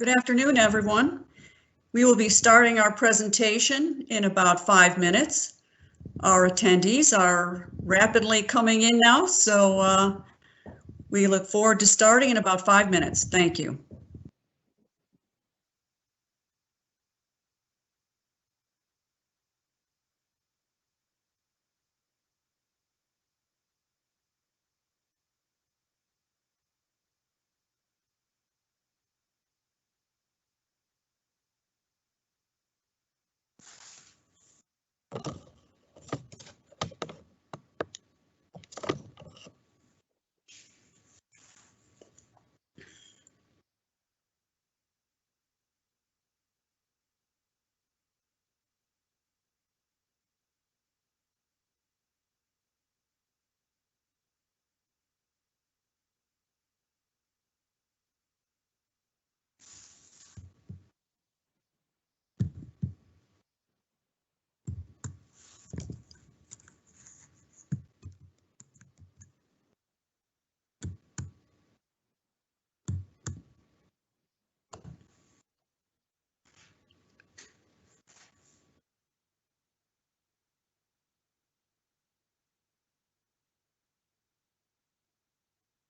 Good afternoon, everyone. We will be starting our presentation in about 5 minutes. Our attendees are rapidly coming in now, so we look forward to starting in about 5 minutes. Thank you.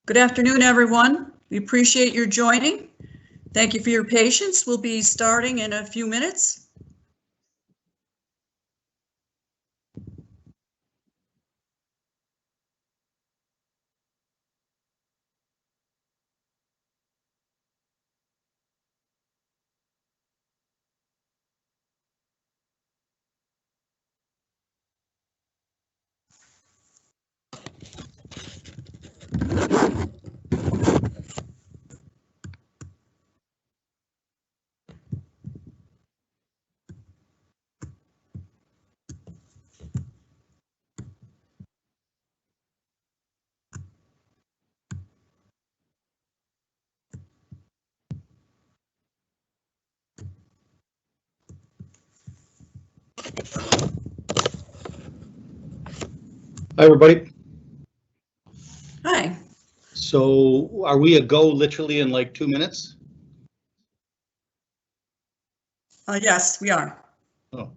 Good afternoon, everyone. We appreciate your joining. Thank you for your patience. We'll be starting in a few minutes. Hi, everybody. Hi. So are we a go literally in like 2 minutes? Yes, we are. Oh,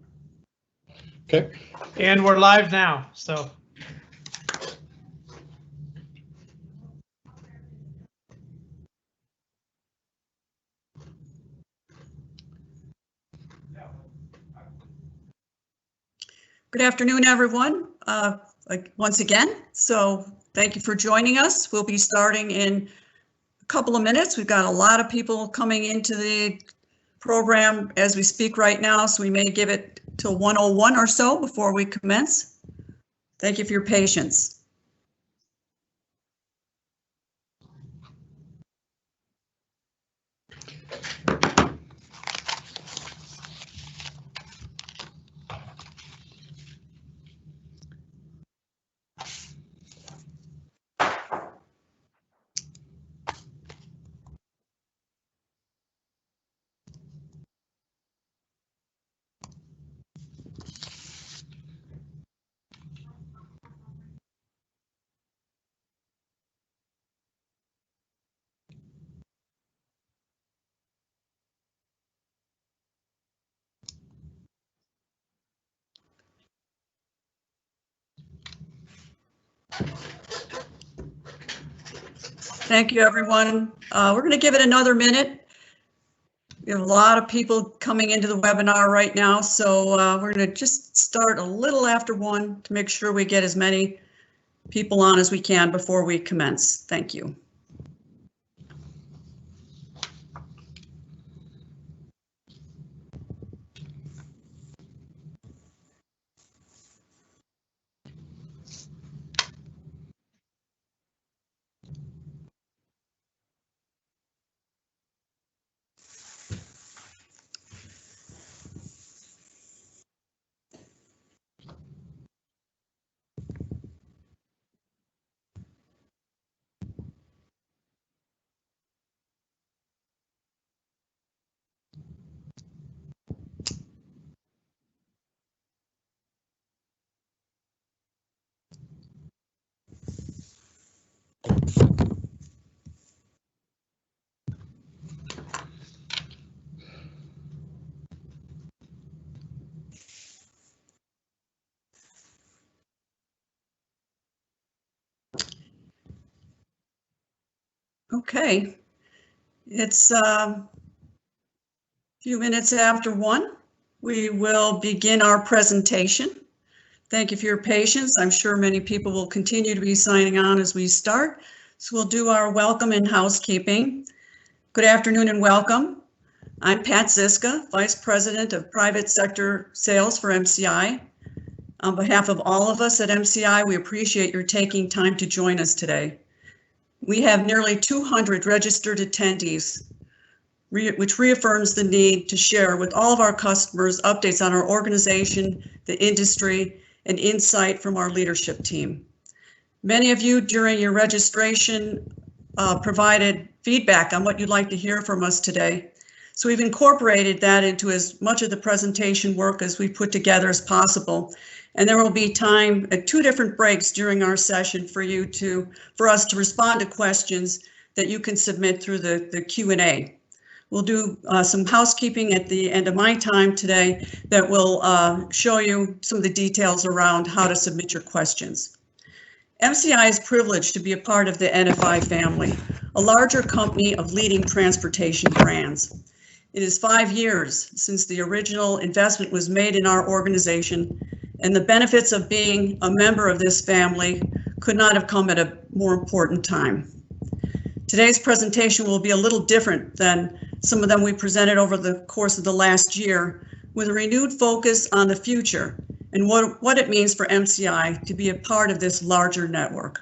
okay. And we're live now, so. Good afternoon, everyone. Once again, so thank you for joining us. We'll be starting in a couple of minutes. We've got a lot of people coming into the program as we speak right now, so we may give it till 1:01 or so before we commence. Thank you for your patience. Thank you, everyone. We're going to give it another minute. We have a lot of people coming into the webinar right now, so we're going to just start a little after 1 to make sure we get as many people on as we can before we commence. Thank you. Okay, it's a few minutes after 1. We will begin our presentation. Thank you for your patience. I'm sure many people will continue to be signing on as we start. So we'll do our welcome and housekeeping. Good afternoon and welcome. I'm Pat Ziska, Vice President of Private Sector Sales for MCI. On behalf of all of us at MCI, we appreciate your taking time to join us today. We have nearly 200 registered attendees, which reaffirms the need to share with all of our customers updates on our organization, the industry, and insight from our leadership team. Many of you during your registration provided feedback on what you'd like to hear from us today. So we've incorporated that into as much of the presentation work as we put together as possible. And there will be time at 2 different breaks during our session for us to respond to questions that you can submit through the Q&A. We'll do some housekeeping at the end of my time today that will show you some of the details around how to submit your questions. MCI is privileged to be a part of the NFI family, a larger company of leading transportation brands. It is 5 years since the original investment was made in our organization, and the benefits of being a member of this family could not have come at a more important time. Today's presentation will be a little different than some of them we presented over the course of the last year, with a renewed focus on the future and what it means for MCI to be a part of this larger network.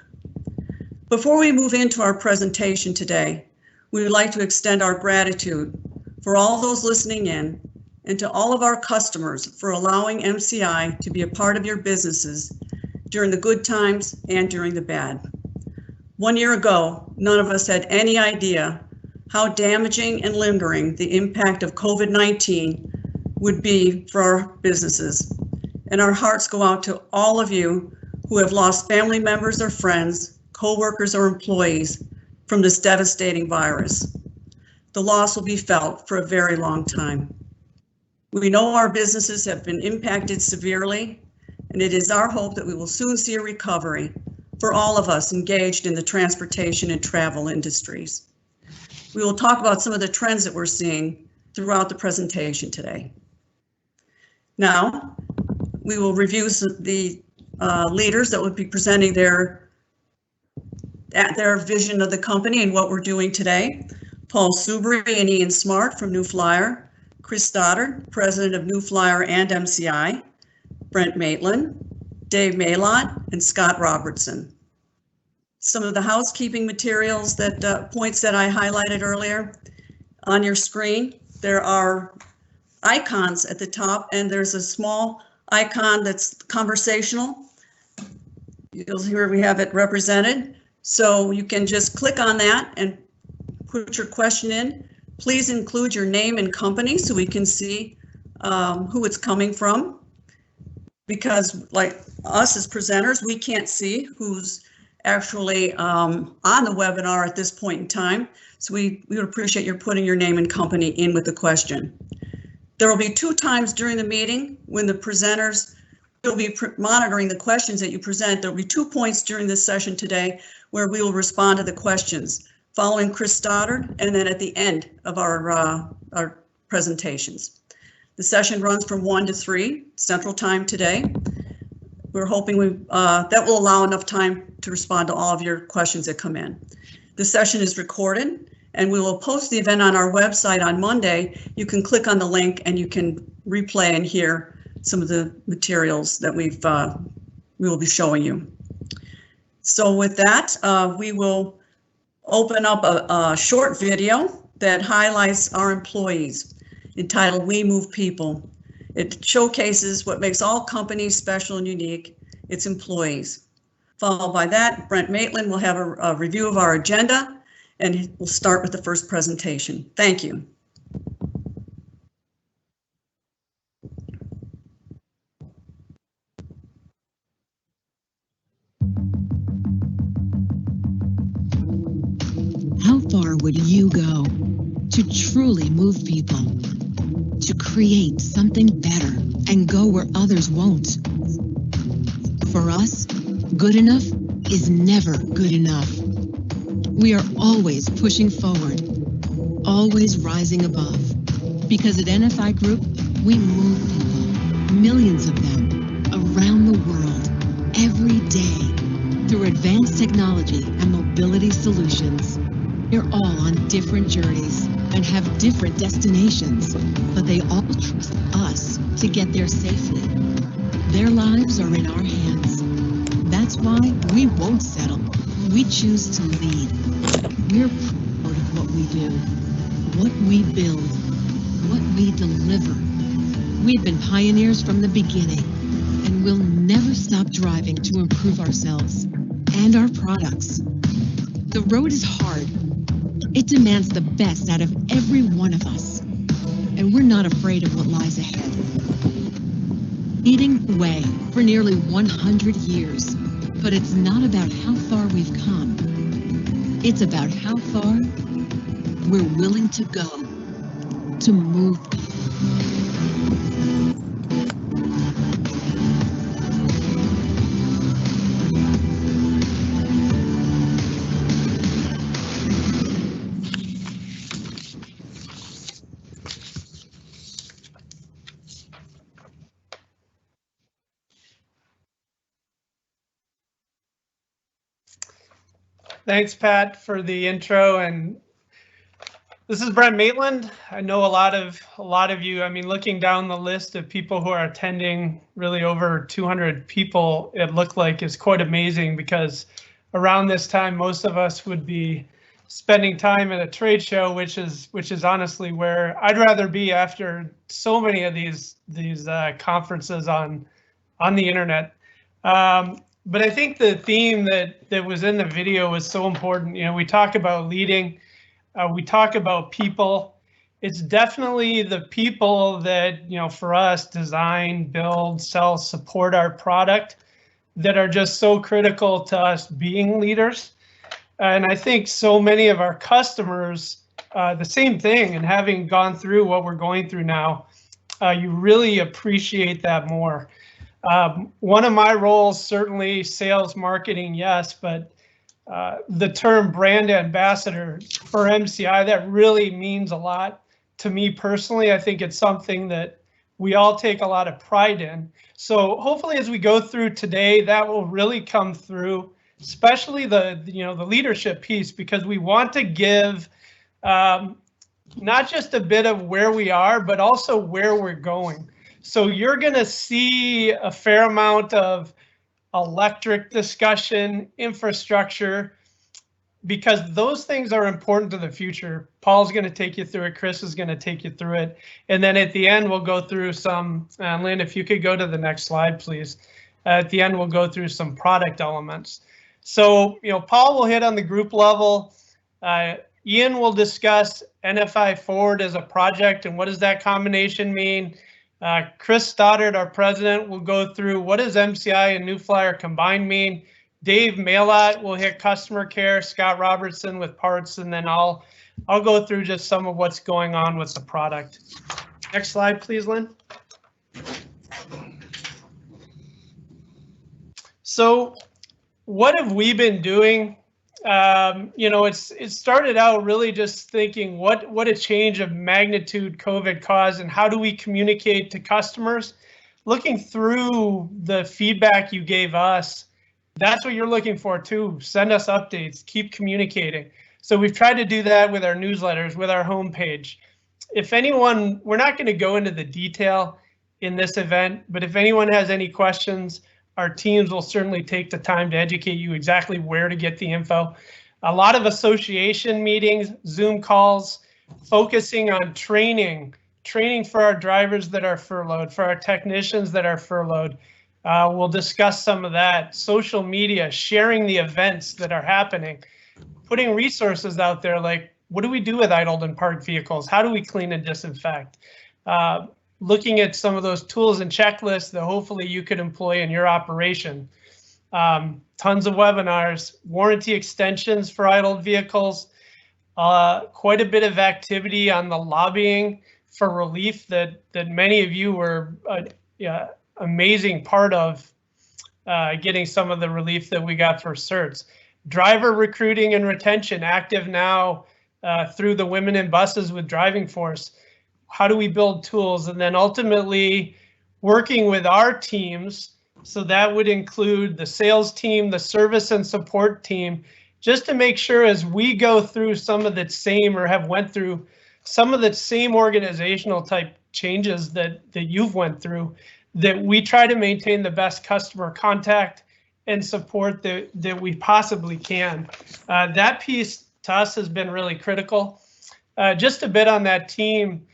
Before we move into our presentation today, we would like to extend our gratitude for all those listening in and to all of our customers for allowing MCI to be a part of your businesses during the good times and during the bad. 1 year ago, none of us had any idea how damaging and lingering the impact of COVID-19 would be for our businesses. And our hearts go out to all of you who have lost family members or friends, co-workers or employees from this devastating virus. The loss will be felt for a very long time. We know our businesses have been impacted severely, and it is our hope that we will soon see a recovery for all of us engaged in the transportation and travel industries. We will talk about some of the trends that we're seeing throughout the presentation today. Now, we will review the leaders that will be presenting their vision of the company and what we're doing today. Paul Soubry and Ian Smart from New Flyer, Chris Stoddard, President of New Flyer and MCI, Brent Maitland, Dave Maylott, and Scott Robertson. Some of the housekeeping materials points that I highlighted earlier on your screen. There are icons at the top, and there's a small icon that's conversational. You'll hear we have it represented. So you can just click on that and put your question in. Please include your name and company so we can see who it's coming from. Because like us as presenters, we can't see who's actually on the webinar at this point in time. So we would appreciate your putting your name and company in with the question. There will be 2 times during the meeting when the presenters will be monitoring the questions that you present. There will be 2 points during this session today where we will respond to the questions, following Chris Stoddard, and then at the end of our presentations. The session runs from 1 to 3 Central Time today. We're hoping that will allow enough time to respond to all of your questions that come in. The session is recorded, and we will post the event on our website on Monday. You can click on the link and you can replay and hear some of the materials that we will be showing you. So with that, we will open up a short video that highlights our employees, entitled We Move People. It showcases what makes all companies special and unique, its employees. Followed by that, Brent Maitland will have a review of our agenda, and we'll start with the first presentation. Thank you. How far would you go to truly move people, to create something better and go where others won't? For us, good enough is never good enough. We are always pushing forward, always rising above. Because at NFI Group, we move people, millions of them, around the world, every day, through advanced technology and mobility solutions. They're all on different journeys and have different destinations, but they all trust us to get there safely. Their lives are in our hands. That's why we won't settle. We choose to lead. We're proud of what we do, what we build, what we deliver. We've been pioneers from the beginning, and we'll never stop driving to improve ourselves and our products. The road is hard. It demands the best out of every one of us, and we're not afraid of what lies ahead. Leading the way for nearly 100 years, but it's not about how far we've come. It's about how far we're willing to go to move. Thanks, Pat, for the intro. And this is Brent Maitland. I know a lot of you. I mean, looking down the list of people who are attending, really over 200 people, it looked like is quite amazing, because around this time, most of us would be spending time at a trade show, which is honestly where I'd rather be after so many of these conferences on the internet. But I think the theme that was in the video was so important. You know, we talk about leading, we talk about people. It's definitely the people that, you know, for us, design, build, sell, support our product, that are just so critical to us being leaders. And I think so many of our customers, the same thing, and having gone through what we're going through now, you really appreciate that more. One of my roles, certainly sales, marketing, yes, but the term brand ambassador for MCI, that really means a lot to me personally. I think it's something that we all take a lot of pride in. So hopefully as we go through today, that will really come through, especially the leadership piece, because we want to give not just a bit of where we are, but also where we're going. So you're going to see a fair amount of electric discussion, infrastructure, because those things are important to the future. Paul's going to take you through it. Chris is going to take you through it. And then at the end, we'll go through some, Lynn, if you could go to the next slide, please. At the end, we'll go through some product elements. So, you know, Paul will hit on the group level. Ian will discuss NFI Forward as a project and what does that combination mean. Chris Stoddard, our president, will go through what does MCI and New Flyer combined mean. Dave Mailot will hit customer care, Scott Robertson with parts, and then I'll go through just some of what's going on with the product. Next slide, please, Lynn. So what have we been doing? You know, it started out really just thinking what a change of magnitude COVID caused and how do we communicate to customers. Looking through the feedback you gave us, that's what you're looking for too. Send us updates, keep communicating. So we've tried to do that with our newsletters, with our homepage. If anyone, we're not going to go into the detail in this event, but if anyone has any questions, our teams will certainly take the time to educate you exactly where to get the info. A lot of association meetings, Zoom calls, focusing on training for our drivers that are furloughed, for our technicians that are furloughed. We'll discuss some of that. Social media, sharing the events that are happening, putting resources out there like, what do we do with idled and parked vehicles? How do we clean and disinfect? Looking at some of those tools and checklists that hopefully you could employ in your operation. Tons of webinars, warranty extensions for idled vehicles, quite a bit of activity on the lobbying for relief that many of you were amazing part of getting some of the relief that we got for certs. driver recruiting and retention, active now through the Women in Buses with Driving Force. How do we build tools? And then ultimately working with our teams. So that would include the sales team, the service and support team, just to make sure as we go through some of the same or have went through some of the same organizational type changes that you've went through, that we try to maintain the best customer contact and support that we possibly can. That piece to us has been really critical. Just a bit on that team,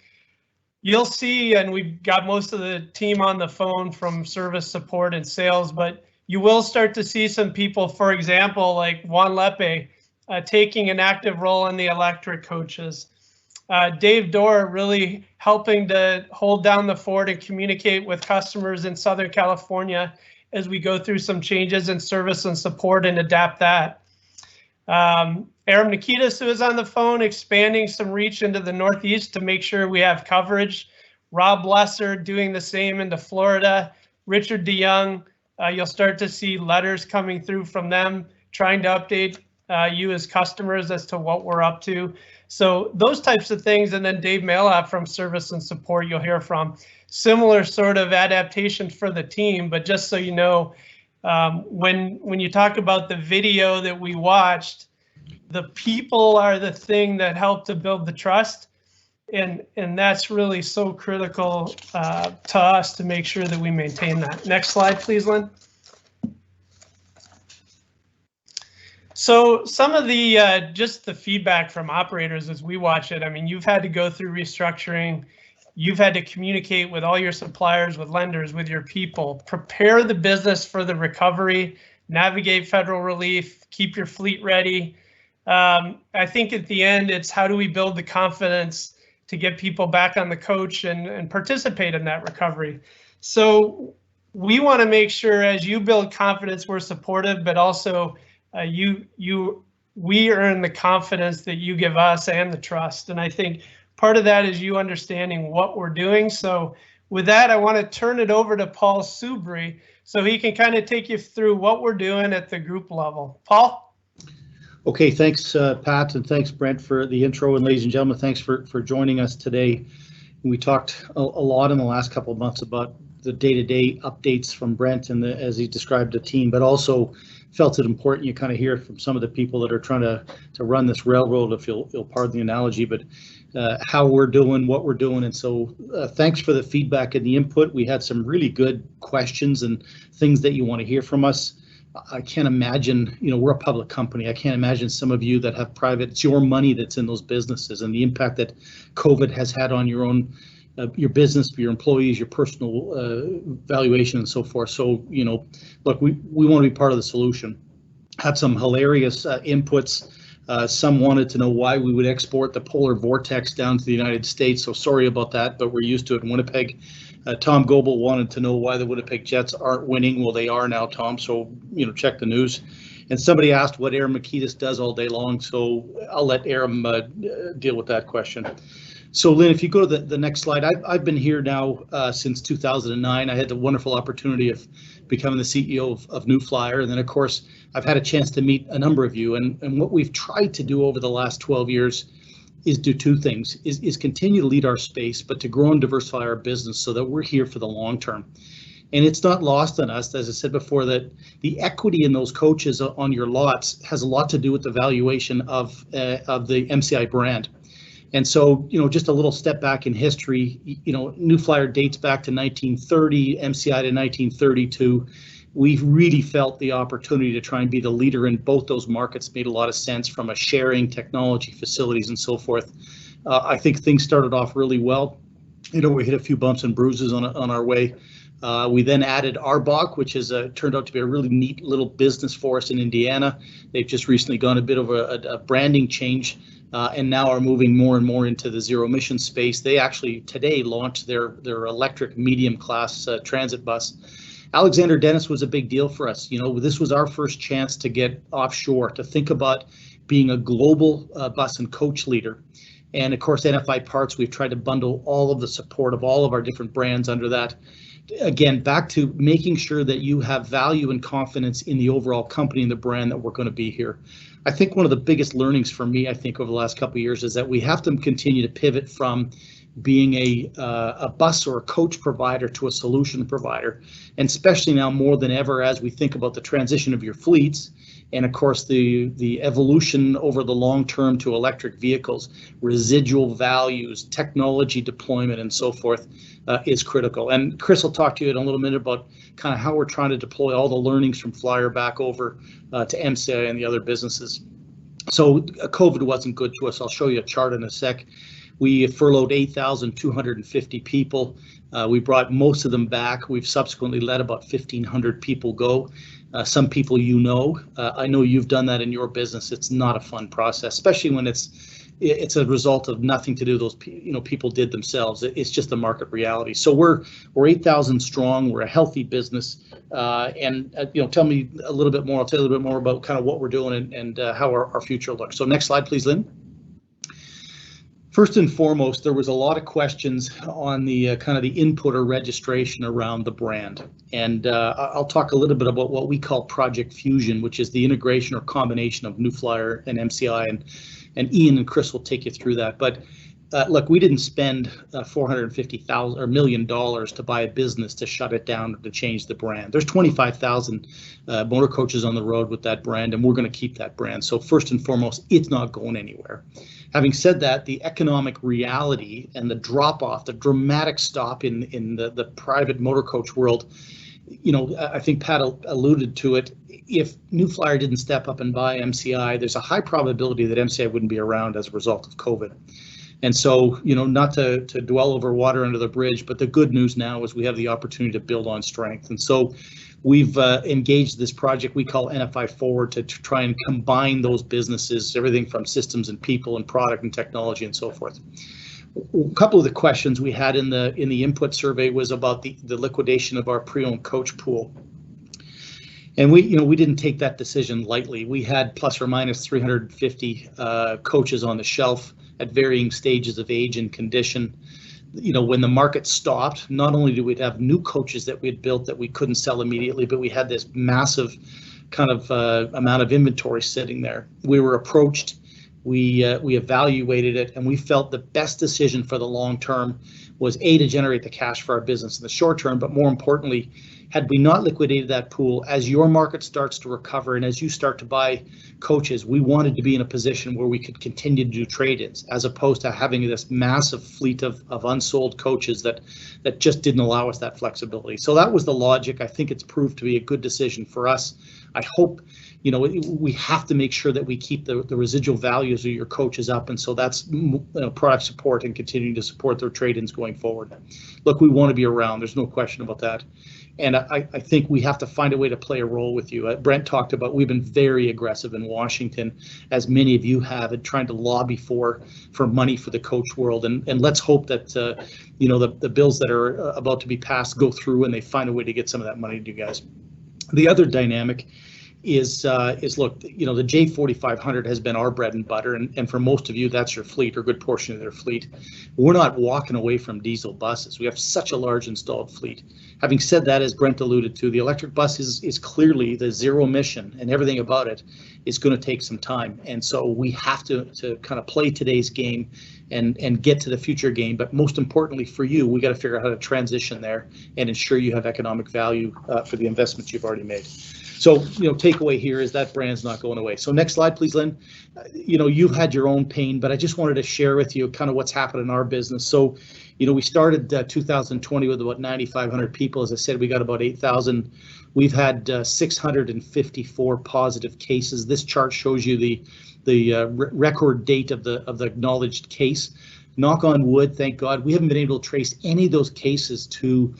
you'll see, and we've got most of the team on the phone from service, support, and sales, but you will start to see some people, for example, like Juan Lepe, taking an active role in the electric coaches. Dave Dorr really helping to hold down the fort and communicate with customers in Southern California as we go through some changes in service and support and adapt that. Aram Nikitas, who is on the phone, expanding some reach into the Northeast to make sure we have coverage. Rob Lesser doing the same into Florida. Richard DeYoung, you'll start to see letters coming through from them, trying to update you as customers as to what we're up to. So those types of things, and then Dave Malap from service and support you'll hear from. Similar sort of adaptation for the team, but just so you know, when you talk about the video that we watched, the people are the thing that help to build the trust, and that's really so critical to us to make sure that we maintain that. Next slide, please, Lynn. So some of the just the feedback from operators as we watch it, I mean, you've had to go through restructuring. You've had to communicate with all your suppliers, with lenders, with your people, prepare the business for the recovery, navigate federal relief, keep your fleet ready. I think at the end, it's how do we build the confidence to get people back on the coach and participate in that recovery. So we want to make sure as you build confidence, we're supportive, but also we earn the confidence that you give us and the trust. And I think part of that is you understanding what we're doing. So with that, I want to turn it over to Paul Soubry so he can kind of take you through what we're doing at the group level. Paul? Okay, thanks, Pat, and thanks, Brent, for the intro. And ladies and gentlemen, thanks for joining us today. We talked a lot in the last couple of months about the day-to-day updates from Brent and as he described the team, but also felt it important you kind of hear from some of the people that are trying to run this railroad, if you'll pardon the analogy, but how we're doing, what we're doing. And so thanks for the feedback and the input. We had some really good questions and things that you want to hear from us. I can't imagine, we're a public company. I can't imagine some of you that have private, it's your money that's in those businesses and the impact that COVID has had on your own, your business, your employees, your personal valuation and so forth. So, look, we want to be part of the solution. Had some hilarious inputs. Some wanted to know why we would export the polar vortex down to the United States. So sorry about that, but we're used to it in Winnipeg. Tom Goebel wanted to know why the Winnipeg Jets aren't winning. Well, they are now, Tom. So, check the news. And somebody asked what Aram Nikitas does all day long. So I'll let Aram deal with that question. So Lynn, if you go to the next slide, I've been here now since 2009. I had the wonderful opportunity of becoming the CEO of New Flyer. And then, of course, I've had a chance to meet a number of you. And what we've tried to do over the last 12 years is do two things, is continue to lead our space, but to grow and diversify our business so that we're here for the long term. And it's not lost on us, as I said before, that the equity in those coaches on your lots has a lot to do with the valuation of the MCI brand. And so, just a little step back in history, New Flyer dates back to 1930, MCI to 1932. We really felt the opportunity to try and be the leader in both those markets made a lot of sense from a sharing, technology, facilities, and so forth. I think things started off really well. We hit a few bumps and bruises on our way. We then added ARBOC, which has turned out to be a really neat little business for us in Indiana. They've just recently gone a bit of a branding change. And now are moving more and more into the zero emission space. They actually today launched their electric medium class transit bus. Alexander Dennis was a big deal for us. This was our first chance to get offshore, to think about being a global bus and coach leader. And of course, NFI Parts, we've tried to bundle all of the support of all of our different brands under that. again, back to making sure that you have value and confidence in the overall company and the brand that we're going to be here. I think one of the biggest learnings for me, I think, over the last couple of years is that we have to continue to pivot from being a bus or a coach provider to a solution provider, and especially now more than ever as we think about the transition of your fleets, and of course the evolution over the long term to electric vehicles, residual values, technology deployment, and so forth is critical. And Chris will talk to you in a little minute about kind of how we're trying to deploy all the learnings from Flyer back over to MCI and the other businesses. So COVID wasn't good to us. I'll show you a chart in a sec. We furloughed 8,250 people. We brought most of them back. We've subsequently let about 1,500 people go. Some people I know you've done that in your business. It's not a fun process, especially when it's a result of nothing to do those people did themselves. It's just the market reality. So we're 8,000 strong. We're a healthy business, and tell me a little bit more. I'll tell you a little bit more about kind of what we're doing and how our future looks. So next slide, please, Lynn. First and foremost, there was a lot of questions on the kind of the input or registration around the brand. And I'll talk a little bit about what we call Project Fusion, which is the integration or combination of New Flyer and MCI, and Ian and Chris will take you through that. But look, we didn't spend $450,000 or $1 million to buy a business to shut it down or to change the brand. There's 25,000 motor coaches on the road with that brand, and we're going to keep that brand. So first and foremost, it's not going anywhere. Having said that, the economic reality and the drop-off, the dramatic stop in the private motor coach world, I think Pat alluded to it. If New Flyer didn't step up and buy MCI, there's a high probability that MCI wouldn't be around as a result of COVID. And so, not to dwell over water under the bridge, but the good news now is we have the opportunity to build on strength. And so we've engaged this project we call NFI Forward to try and combine those businesses, everything from systems and people and product and technology and so forth. A couple of the questions we had in the input survey was about the liquidation of our pre-owned coach pool. And we didn't take that decision lightly. We had plus or minus 350 coaches on the shelf at varying stages of age and condition. When the market stopped, not only did we have new coaches that we had built that we couldn't sell immediately, but we had this massive kind of amount of inventory sitting there. We were approached, we evaluated it, and we felt the best decision for the long term was to generate the cash for our business in the short term, but more importantly, had we not liquidated that pool, as your market starts to recover and as you start to buy coaches, we wanted to be in a position where we could continue to do trade-ins as opposed to having this massive fleet of unsold coaches that just didn't allow us that flexibility. So that was the logic. I think it's proved to be a good decision for us. I hope, we have to make sure that we keep the residual values of your coaches up. And so that's product support and continuing to support their trade-ins going forward. Look, we want to be around. There's no question about that. And I think we have to find a way to play a role with you. Brent talked about we've been very aggressive in Washington, as many of you have, in trying to lobby for money for the coach world. And let's hope that the bills that are about to be passed go through and they find a way to get some of that money to you guys. The other dynamic is look, the J4500 has been our bread and butter, and for most of you, that's your fleet or a good portion of their fleet. We're not walking away from diesel buses. We have such a large installed fleet. Having said that, as Brent alluded to, the electric bus is clearly the zero emission, and everything about it is going to take some time. And so we have to kind of play today's game and get to the future game. But most importantly for you, we got to figure out how to transition there and ensure you have economic value for the investments you've already made. So, takeaway here is that brand's not going away. So next slide, please, Lynn. You've had your own pain, but I just wanted to share with you kind of what's happened in our business. So, we started 2020 with about 9,500 people. As I said, we got about 8,000. We've had 654 positive cases. This chart shows you the record date of the acknowledged case. Knock on wood, thank God, we haven't been able to trace any of those cases to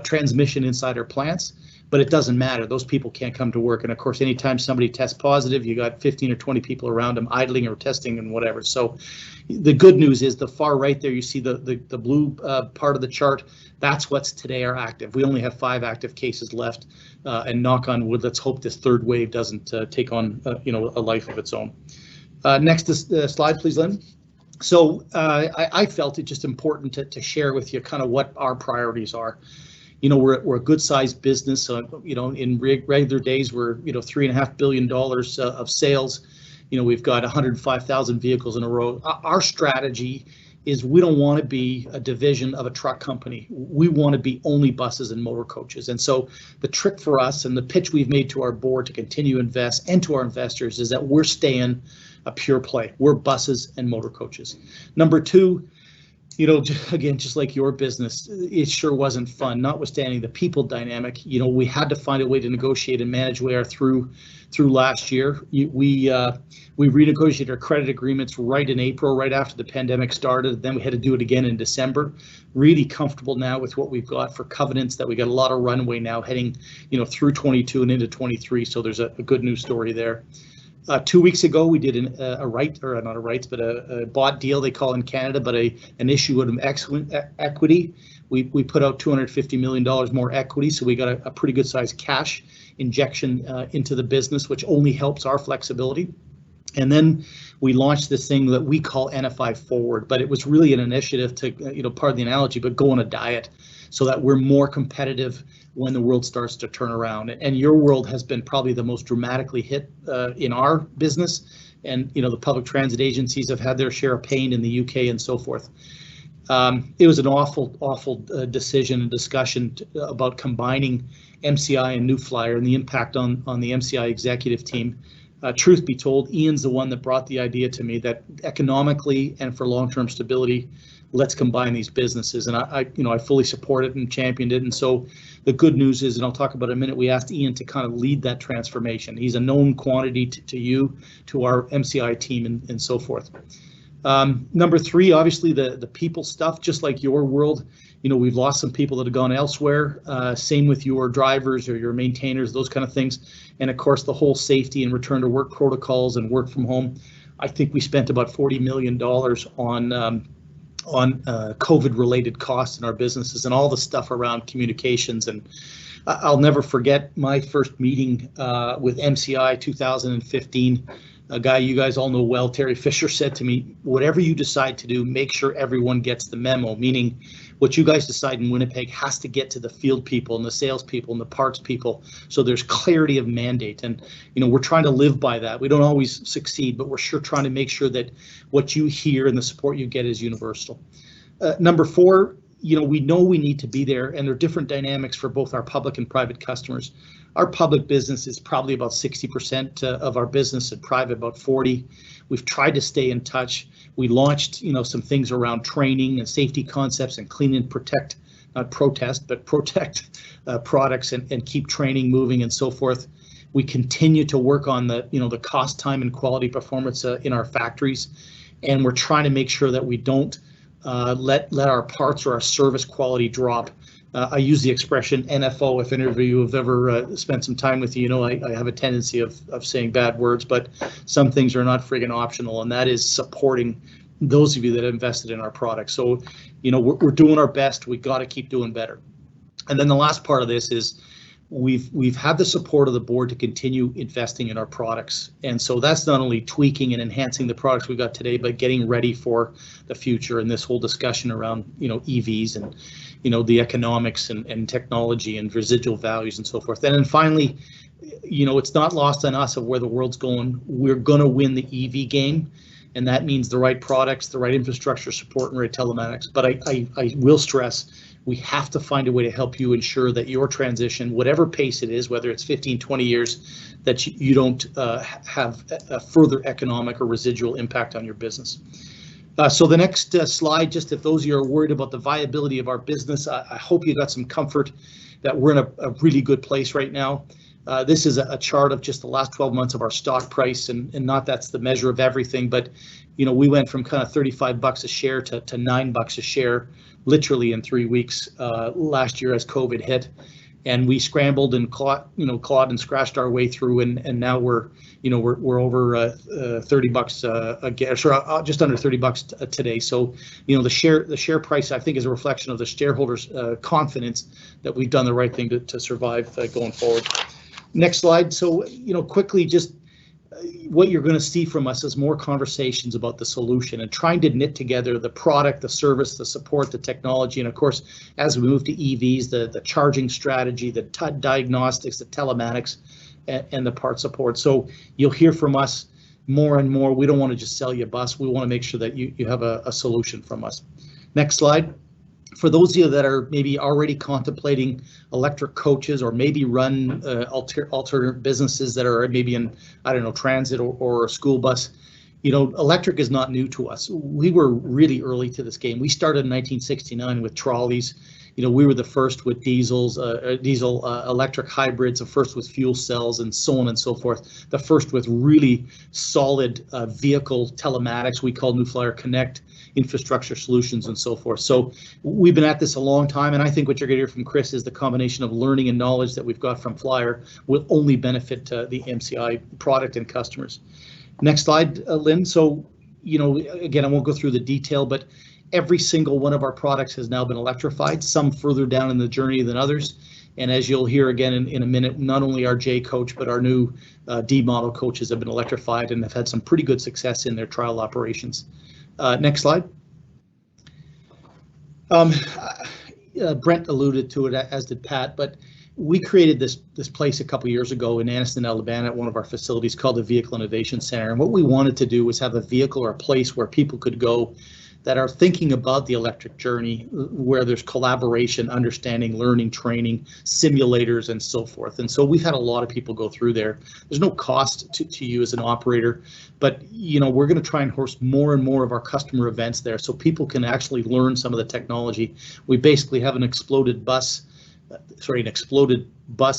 transmission inside our plants. But it doesn't matter. Those people can't come to work. And of course, anytime somebody tests positive, you got 15 or 20 people around them idling or testing and whatever. So the good news is the far right there, you see the blue part of the chart. That's what's today are active. We only have 5 active cases left. And knock on wood, let's hope this third wave doesn't take on a life of its own. Next slide, please, Lynn. So I felt it just important to share with you kind of what our priorities are. You know, we're a good sized business. You know, in regular days, we're, you know, $3.5 billion of sales. You know, we've got 105,000 vehicles in a row. Our strategy is we don't want to be a division of a truck company. We want to be only buses and motor coaches. And so the trick for us and the pitch we've made to our board to continue to invest and to our investors is that we're staying a pure play. We're buses and motor coaches. Number two, you know, again, just like your business, it sure wasn't fun, notwithstanding the people dynamic. You know, we had to find a way to negotiate and manage way through last year. We renegotiated our credit agreements right in April, right after the pandemic started. Then we had to do it again in December. Really comfortable now with what we've got for covenants, that we got a lot of runway now heading, you know, through 22 and into 23. So there's a good news story there. 2 weeks ago, we did a bought deal, they call it in Canada, but an issue of excellent equity. We put out $250 million more equity, so we got a pretty good sized cash injection into the business, which only helps our flexibility. And then we launched this thing that we call NFI Forward, but it was really an initiative to, you know, pardon the analogy, but go on a diet so that we're more competitive when the world starts to turn around. And your world has been probably the most dramatically hit in our business. And, you know, the public transit agencies have had their share of pain in the UK and so forth. It was an awful decision and discussion about combining MCI and New Flyer and the impact on the MCI executive team. Truth be told, Ian's the one that brought the idea to me that economically and for long-term stability, let's combine these businesses. And I fully support it and championed it. And so the good news is, and I'll talk about it in a minute, we asked Ian to kind of lead that transformation. He's a known quantity to you, to our MCI team, and so forth. Number three, obviously the people stuff, just like your world. You know, we've lost some people that have gone elsewhere. Same with your drivers or your maintainers, those kind of things. And of course, the whole safety and return to work protocols and work from home. I think we spent about $40 million on COVID-related costs in our businesses and all the stuff around communications. And I'll never forget my first meeting with MCI 2015. A guy you guys all know well, Terry Fisher, said to me, whatever you decide to do, make sure everyone gets the memo, meaning what you guys decide in Winnipeg has to get to the field people and the sales people and the parts people, so there's clarity of mandate. And, you know, we're trying to live by that. We don't always succeed, but we're sure trying to make sure that what you hear and the support you get is universal. Number four, you know we need to be there, and there are different dynamics for both our public and private customers. Our public business is probably about 60% of our business, and private about 40%. We've tried to stay in touch. We launched, you know, some things around training and safety concepts and clean and protect, not protest, but protect products and keep training moving and so forth. We continue to work on the, you know, the cost, time, and quality performance in our factories, and we're trying to make sure that we don't let our parts or our service quality drop. I use the expression NFO. If any of you have ever spent some time with you, you know I have a tendency of saying bad words, but some things are not friggin' optional, and that is supporting those of you that have invested in our products. So, you know, we're doing our best. We got to keep doing better. And then the last part of this is we've had the support of the board to continue investing in our products. And so that's not only tweaking and enhancing the products we got today, but getting ready for the future and this whole discussion around, you know, EVs and, you know, the economics and technology and residual values and so forth. And then finally, you know, it's not lost on us of where the world's going. We're going to win the EV game. And that means the right products, the right infrastructure support, and right telematics. But I will stress, we have to find a way to help you ensure that your transition, whatever pace it is, whether it's 15, 20 years, that you don't have a further economic or residual impact on your business. So the next slide, just if those of you are worried about the viability of our business, I hope you got some comfort that we're in a really good place right now. This is a chart of just the last 12 months of our stock price, and not that's the measure of everything, but you know, we went from kind of $35 a share to $9 a share, literally in 3 weeks last year as COVID hit, and we scrambled and clawed and scratched our way through, and now we're over $30 again, sure, just under $30 today. So you know, the share price, I think, is a reflection of the shareholders' confidence that we've done the right thing to survive going forward. Next slide. So, you know, quickly, just what you're going to see from us is more conversations about the solution and trying to knit together the product, the service, the support, the technology, and of course, as we move to EVs, the charging strategy, the diagnostics, the telematics, and the part support. So you'll hear from us more and more. We don't want to just sell you a bus. We want to make sure that you have a solution from us. Next slide. For those of you that are maybe already contemplating electric coaches or maybe run alternate businesses that are maybe in, I don't know, transit or a school bus, you know, electric is not new to us. We were really early to this game. We started in 1969 with trolleys. You know, we were the first with diesel electric hybrids, the first with fuel cells, and so on and so forth. The first with really solid vehicle telematics we call New Flyer Connect, infrastructure solutions, and so forth. So we've been at this a long time, and I think what you're going to hear from Chris is the combination of learning and knowledge that we've got from Flyer will only benefit the MCI product and customers. Next slide, Lynn. So, you know, again, I won't go through the detail, but every single one of our products has now been electrified, some further down in the journey than others. And as you'll hear again in a minute, not only our J coach, but our new D model coaches have been electrified and have had some pretty good success in their trial operations. Next slide. Brent alluded to it, as did Pat, but we created this place a couple years ago in Anniston, Alabama, at one of our facilities called the Vehicle Innovation Center. And what we wanted to do was have a vehicle or a place where people could go that are thinking about the electric journey, where there's collaboration, understanding, learning, training, simulators, and so forth. And so we've had a lot of people go through there. There's no cost to you as an operator, but you know, we're going to try and host more and more of our customer events there so people can actually learn some of the technology. We basically have an exploded bus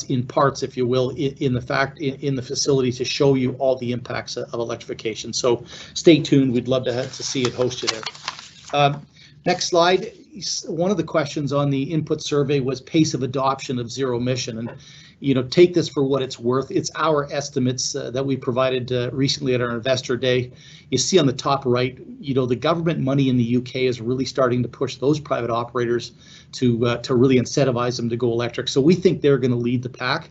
in parts, if you will, in the facility to show you all the impacts of electrification. So stay tuned. We'd love to see it hosted there. Next slide. One of the questions on the input survey was pace of adoption of zero emission, and you know, take this for what it's worth. It's our estimates that we provided recently at our investor day. You see on the top right, you know, the government money in the UK is really starting to push those private operators to really incentivize them to go electric. So we think they're going to lead the pack.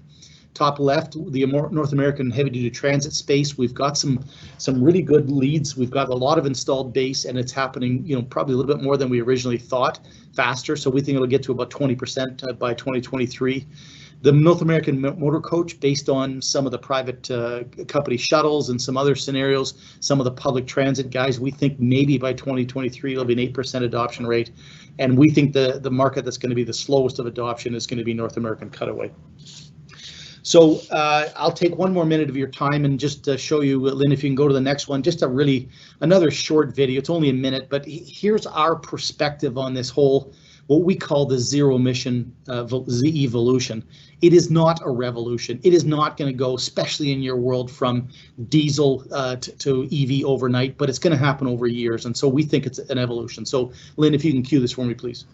Top left, the North American heavy duty transit space. We've got some really good leads. We've got a lot of installed base, and it's happening, you know, probably a little bit more than we originally thought, faster. So we think it'll get to about 20% by 2023. The North American motor coach, based on some of the private company shuttles and some other scenarios, some of the public transit guys, we think maybe by 2023 it'll be an 8% adoption rate. And we think the market that's going to be the slowest of adoption is going to be North American cutaway. So I'll take one more minute of your time and just show you, Lynn, if you can go to the next one, just another short video. It's only a minute, but here's our perspective on this whole, what we call the zero emission Z-evolution. It is not a revolution. It is not going to go, especially in your world, from diesel to EV overnight, but it's going to happen over years. And so we think it's an evolution. So Lynn, if you can cue this for me, please.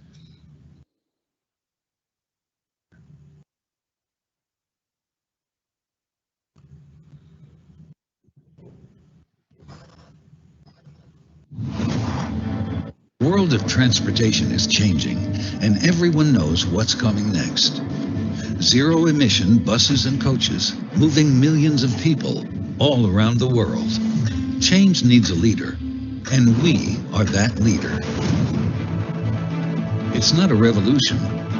The world of transportation is changing, and everyone knows what's coming next. Zero-emission buses and coaches, moving millions of people all around the world. Change needs a leader, and we are that leader. It's not a revolution.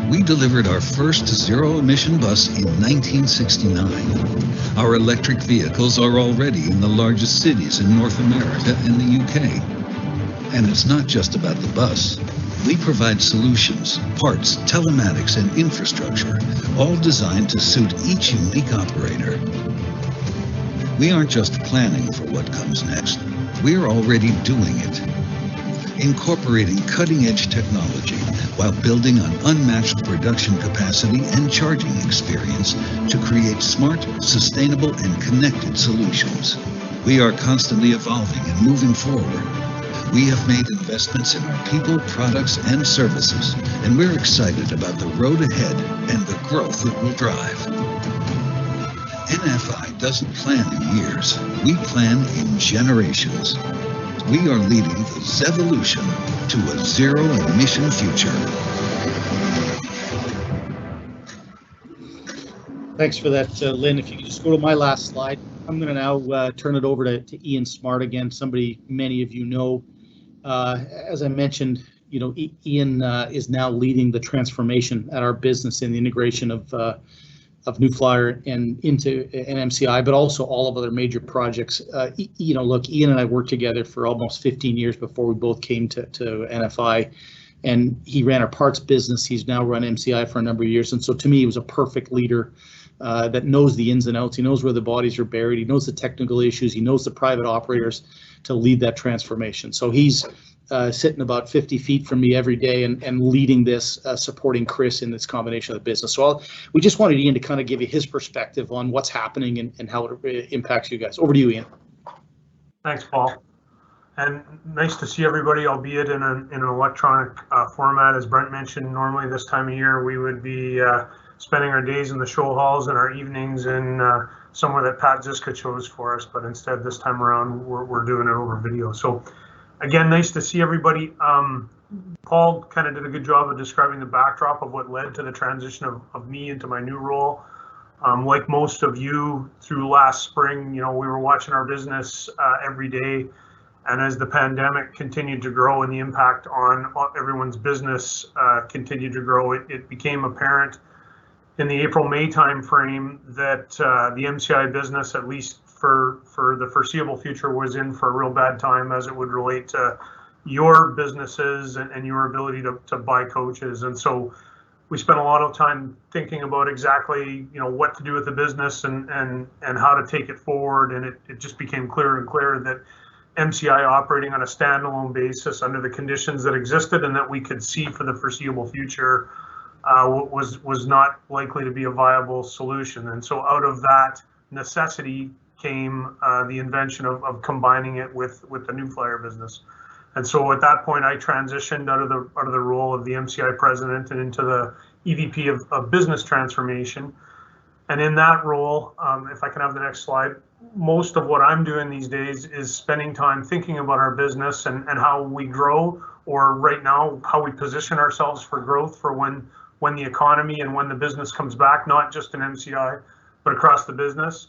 We delivered our first zero-emission bus in 1969. Our electric vehicles are already in the largest cities in North America and the UK. And it's not just about the bus. We provide solutions, parts, telematics, and infrastructure, all designed to suit each unique operator. We aren't just planning for what comes next. We're already doing it. Incorporating cutting-edge technology while building on unmatched production capacity and charging experience to create smart, sustainable, and connected solutions. We are constantly evolving and moving forward. We have made investments in our people, products, and services, and we're excited about the road ahead and the growth it will drive. NFI doesn't plan in years. We plan in generations. We are leading the Zevolution to a zero-emission future. Thanks for that, Lynn. If you could just go to my last slide. I'm going to now turn it over to Ian Smart again, somebody many of you know. As I mentioned, you know, Ian is now leading the transformation at our business in the integration of New Flyer and into NMCI, but also all of other major projects. You know, look, Ian and I worked together for almost 15 years before we both came to NFI, and he ran our parts business. He's now run MCI for a number of years, and so to me, he was a perfect leader that knows the ins and outs. He knows where the bodies are buried. He knows the technical issues. He knows the private operators to lead that transformation. So he's sitting about 50 feet from me every day and leading this, supporting Chris in this combination of the business. So we just wanted Ian to kind of give you his perspective on what's happening and how it impacts you guys. Over to you, Ian. Thanks, Paul. And nice to see everybody, albeit in an electronic format. As Brent mentioned, normally this time of year we would be spending our days in the show halls and our evenings in somewhere that Pat Ziska chose for us, but instead this time around we're doing it over video. So again, nice to see everybody. Paul kind of did a good job of describing the backdrop of what led to the transition of me into my new role. Like most of you through last spring, you know, we were watching our business every day. And as the pandemic continued to grow and the impact on everyone's business continued to grow, it became apparent in the April-May timeframe that the MCI business, at least for the foreseeable future, was in for a real bad time as it would relate to your businesses and your ability to buy coaches. And so we spent a lot of time thinking about exactly, you know, what to do with the business and how to take it forward. And it just became clearer and clearer that MCI operating on a standalone basis under the conditions that existed and that we could see for the foreseeable future was not likely to be a viable solution. And so out of that necessity came the invention of combining it with the New Flyer business. And so at that point, I transitioned out of the role of the MCI president and into the EVP of business transformation. And in that role, if I can have the next slide, most of what I'm doing these days is spending time thinking about our business and how we grow, or right now, how we position ourselves for growth for when the economy and when the business comes back, not just in MCI, but across the business.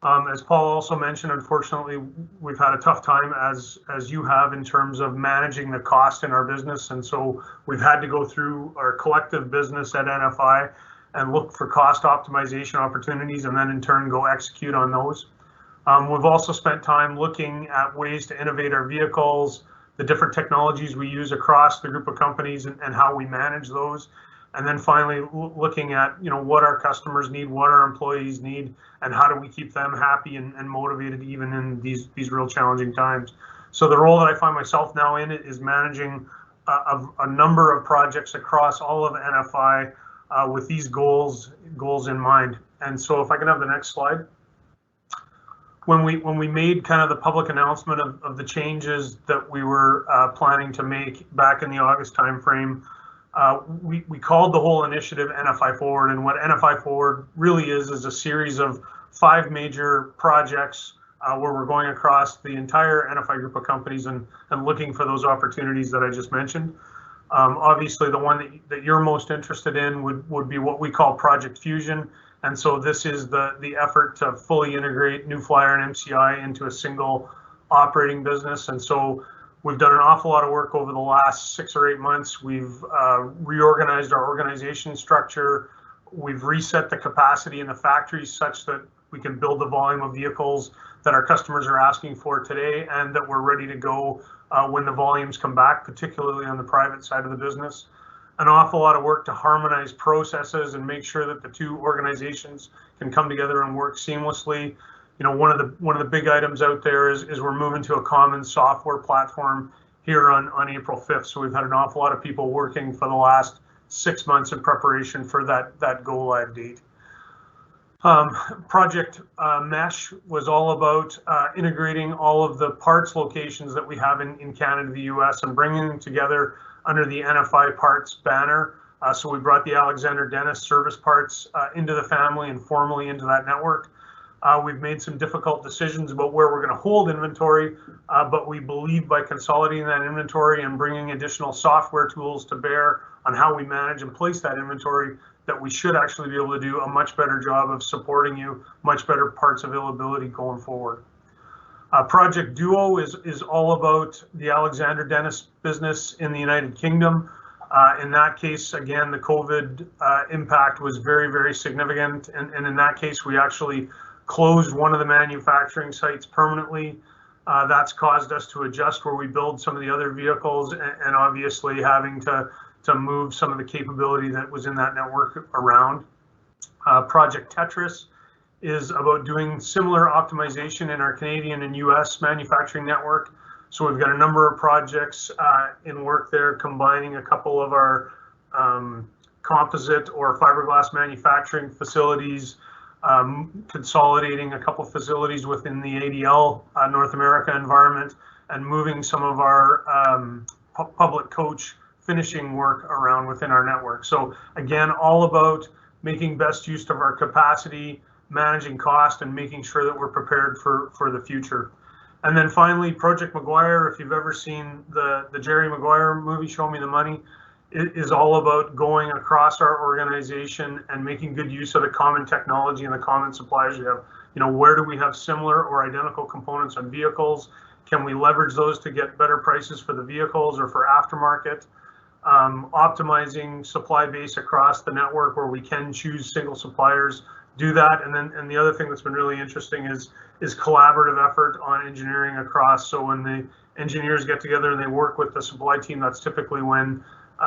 As Paul also mentioned, unfortunately, we've had a tough time as you have in terms of managing the cost in our business. And so we've had to go through our collective business at NFI and look for cost optimization opportunities and then in turn go execute on those. We've also spent time looking at ways to innovate our vehicles, the different technologies we use across the group of companies and how we manage those. And then finally looking at, you know, what our customers need, what our employees need, and how do we keep them happy and motivated even in these real challenging times. So the role that I find myself now in is managing a number of projects across all of NFI with these goals in mind. And so if I can have the next slide. When we made kind of the public announcement of the changes that we were planning to make back in the August timeframe, we called the whole initiative NFI Forward. And what NFI Forward really is a series of 5 major projects where we're going across the entire NFI group of companies and looking for those opportunities that I just mentioned. Obviously, the one that you're most interested in would be what we call Project Fusion. And so this is the effort to fully integrate New Flyer and MCI into a single operating business. And so we've done an awful lot of work over the last 6 or 8 months. We've reorganized our organization structure. We've reset the capacity in the factories such that we can build the volume of vehicles that our customers are asking for today and that we're ready to go when the volumes come back, particularly on the private side of the business. An awful lot of work to harmonize processes and make sure that the two organizations can come together and work seamlessly. You know, one of the big items out there is we're moving to a common software platform here on April 5th. So we've had an awful lot of people working for the last 6 months in preparation for that go live date. Project Mesh was all about integrating all of the parts locations that we have in Canada, the US, and bringing them together under the NFI Parts banner. So we brought the Alexander Dennis service parts into the family and formally into that network. We've made some difficult decisions about where we're going to hold inventory, but we believe by consolidating that inventory and bringing additional software tools to bear on how we manage and place that inventory, that we should actually be able to do a much better job of supporting you, much better parts availability going forward. Project Duo is all about the Alexander Dennis business in the United Kingdom. In that case, again, the COVID impact was very, very significant. And in that case, we actually closed one of the manufacturing sites permanently. That's caused us to adjust where we build some of the other vehicles, and obviously having to move some of the capability that was in that network around. Project Tetris is about doing similar optimization in our Canadian and US manufacturing network. So we've got a number of projects in work there, combining a couple of our composite or fiberglass manufacturing facilities, consolidating a couple facilities within the ADL North America environment, and moving some of our public coach finishing work around within our network. So again, all about making best use of our capacity, managing cost, and making sure that we're prepared for the future. And then finally, Project Maguire, if you've ever seen the Jerry Maguire movie, Show Me the Money, it is all about going across our organization and making good use of the common technology and the common suppliers we have. You know, where do we have similar or identical components on vehicles? Can we leverage those to get better prices for the vehicles or for aftermarket? Optimizing supply base across the network where we can choose single suppliers, do that. And the other thing that's been really interesting is collaborative effort on engineering across. So when the engineers get together and they work with the supply team, that's typically when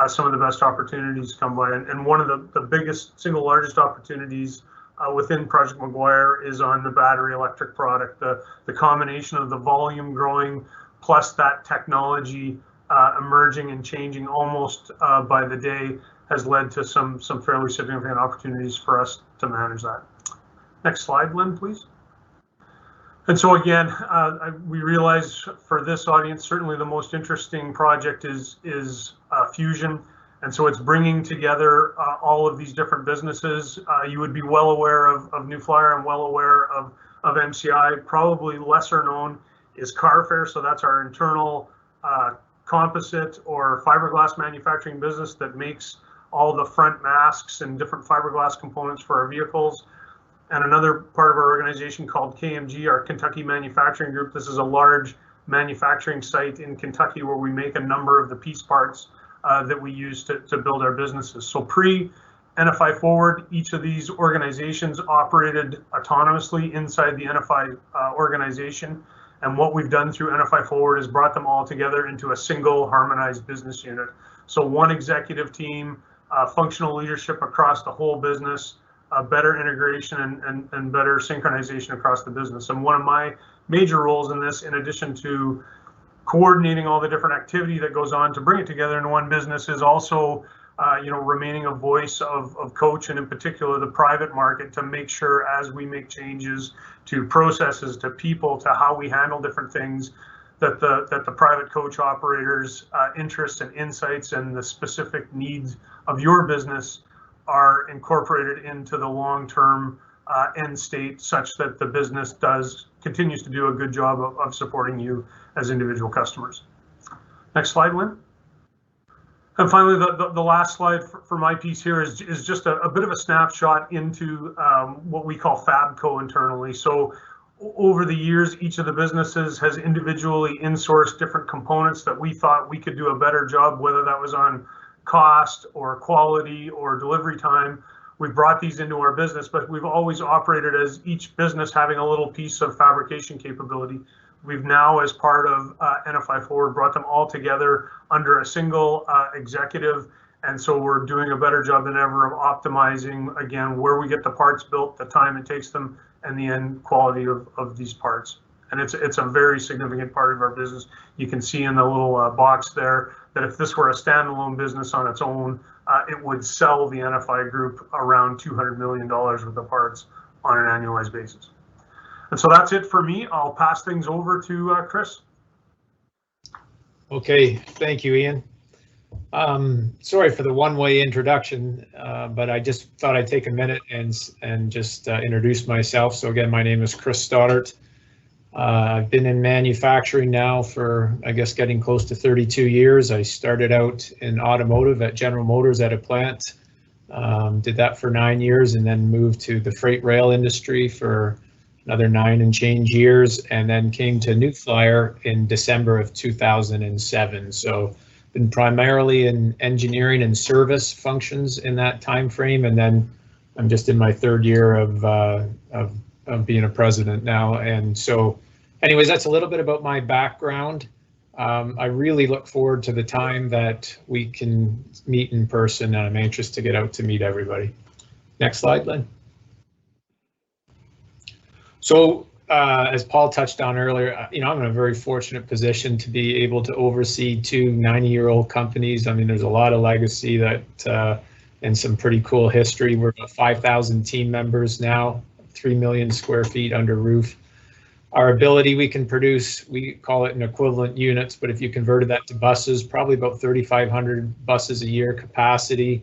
some of the best opportunities come by. And one of the biggest, single largest opportunities within Project Maguire is on the battery electric product. The combination of the volume growing plus that technology emerging and changing almost by the day has led to some fairly significant opportunities for us to manage that. Next slide, Lynn, please. And so again, we realize for this audience, certainly the most interesting project is Fusion. And so it's bringing together all of these different businesses. You would be well aware of New Flyer and well aware of MCI. Probably lesser known is Carfair. So that's our internal composite or fiberglass manufacturing business that makes all the front masks and different fiberglass components for our vehicles. And another part of our organization called KMG, our Kentucky Manufacturing Group. This is a large manufacturing site in Kentucky where we make a number of the piece parts that we use to build our businesses. So pre-NFI Forward, each of these organizations operated autonomously inside the NFI organization. And what we've done through NFI Forward is brought them all together into a single harmonized business unit. So one executive team, functional leadership across the whole business, better integration and better synchronization across the business. And one of my major roles in this, in addition to coordinating all the different activity that goes on to bring it together in one business, is also remaining a voice of coach, and in particular the private market, to make sure as we make changes to processes, to people, to how we handle different things, that the private coach operators' interests and insights and the specific needs of your business are incorporated into the long-term end state, such that the business continues to do a good job of supporting you as individual customers. Next slide, Lynn. And finally, the last slide for my piece here is just a bit of a snapshot into what we call Fabco internally. So over the years, each of the businesses has individually insourced different components that we thought we could do a better job, whether that was on cost or quality or delivery time. We've brought these into our business, but we've always operated as each business having a little piece of fabrication capability. We've now, as part of NFI Forward, brought them all together under a single executive. And so we're doing a better job than ever of optimizing, again, where we get the parts built, the time it takes them, and the end quality of these parts. And it's a very significant part of our business. You can see in the little box there that if this were a standalone business on its own, it would sell the NFI Group around $200 million worth of parts on an annualized basis. And so that's it for me. I'll pass things over to Chris. Okay, thank you, Ian. Sorry for the one-way introduction, but I just thought I'd take a minute and just introduce myself. So again, my name is Chris Stoddart. I've been in manufacturing now for, I guess, getting close to 32 years. I started out in automotive at General Motors at a plant Did that for 9 years and then moved to the freight rail industry for another 9 and change years, and then came to New Flyer in December of 2007. So been primarily in engineering and service functions in that time frame, and then I'm just in my 3rd year of being a president now. And so anyways, that's a little bit about my background. I really look forward to the time that we can meet in person, and I'm anxious to get out to meet everybody. Next slide, Lynn. So as Paul touched on earlier, I'm in a very fortunate position to be able to oversee 2 90-year-old companies. I mean, there's a lot of legacy that and some pretty cool history. We're about 5,000 team members now, 3 million square feet under roof. Our ability, we can produce, we call it an equivalent units, but if you converted that to buses, probably about 3,500 buses a year capacity.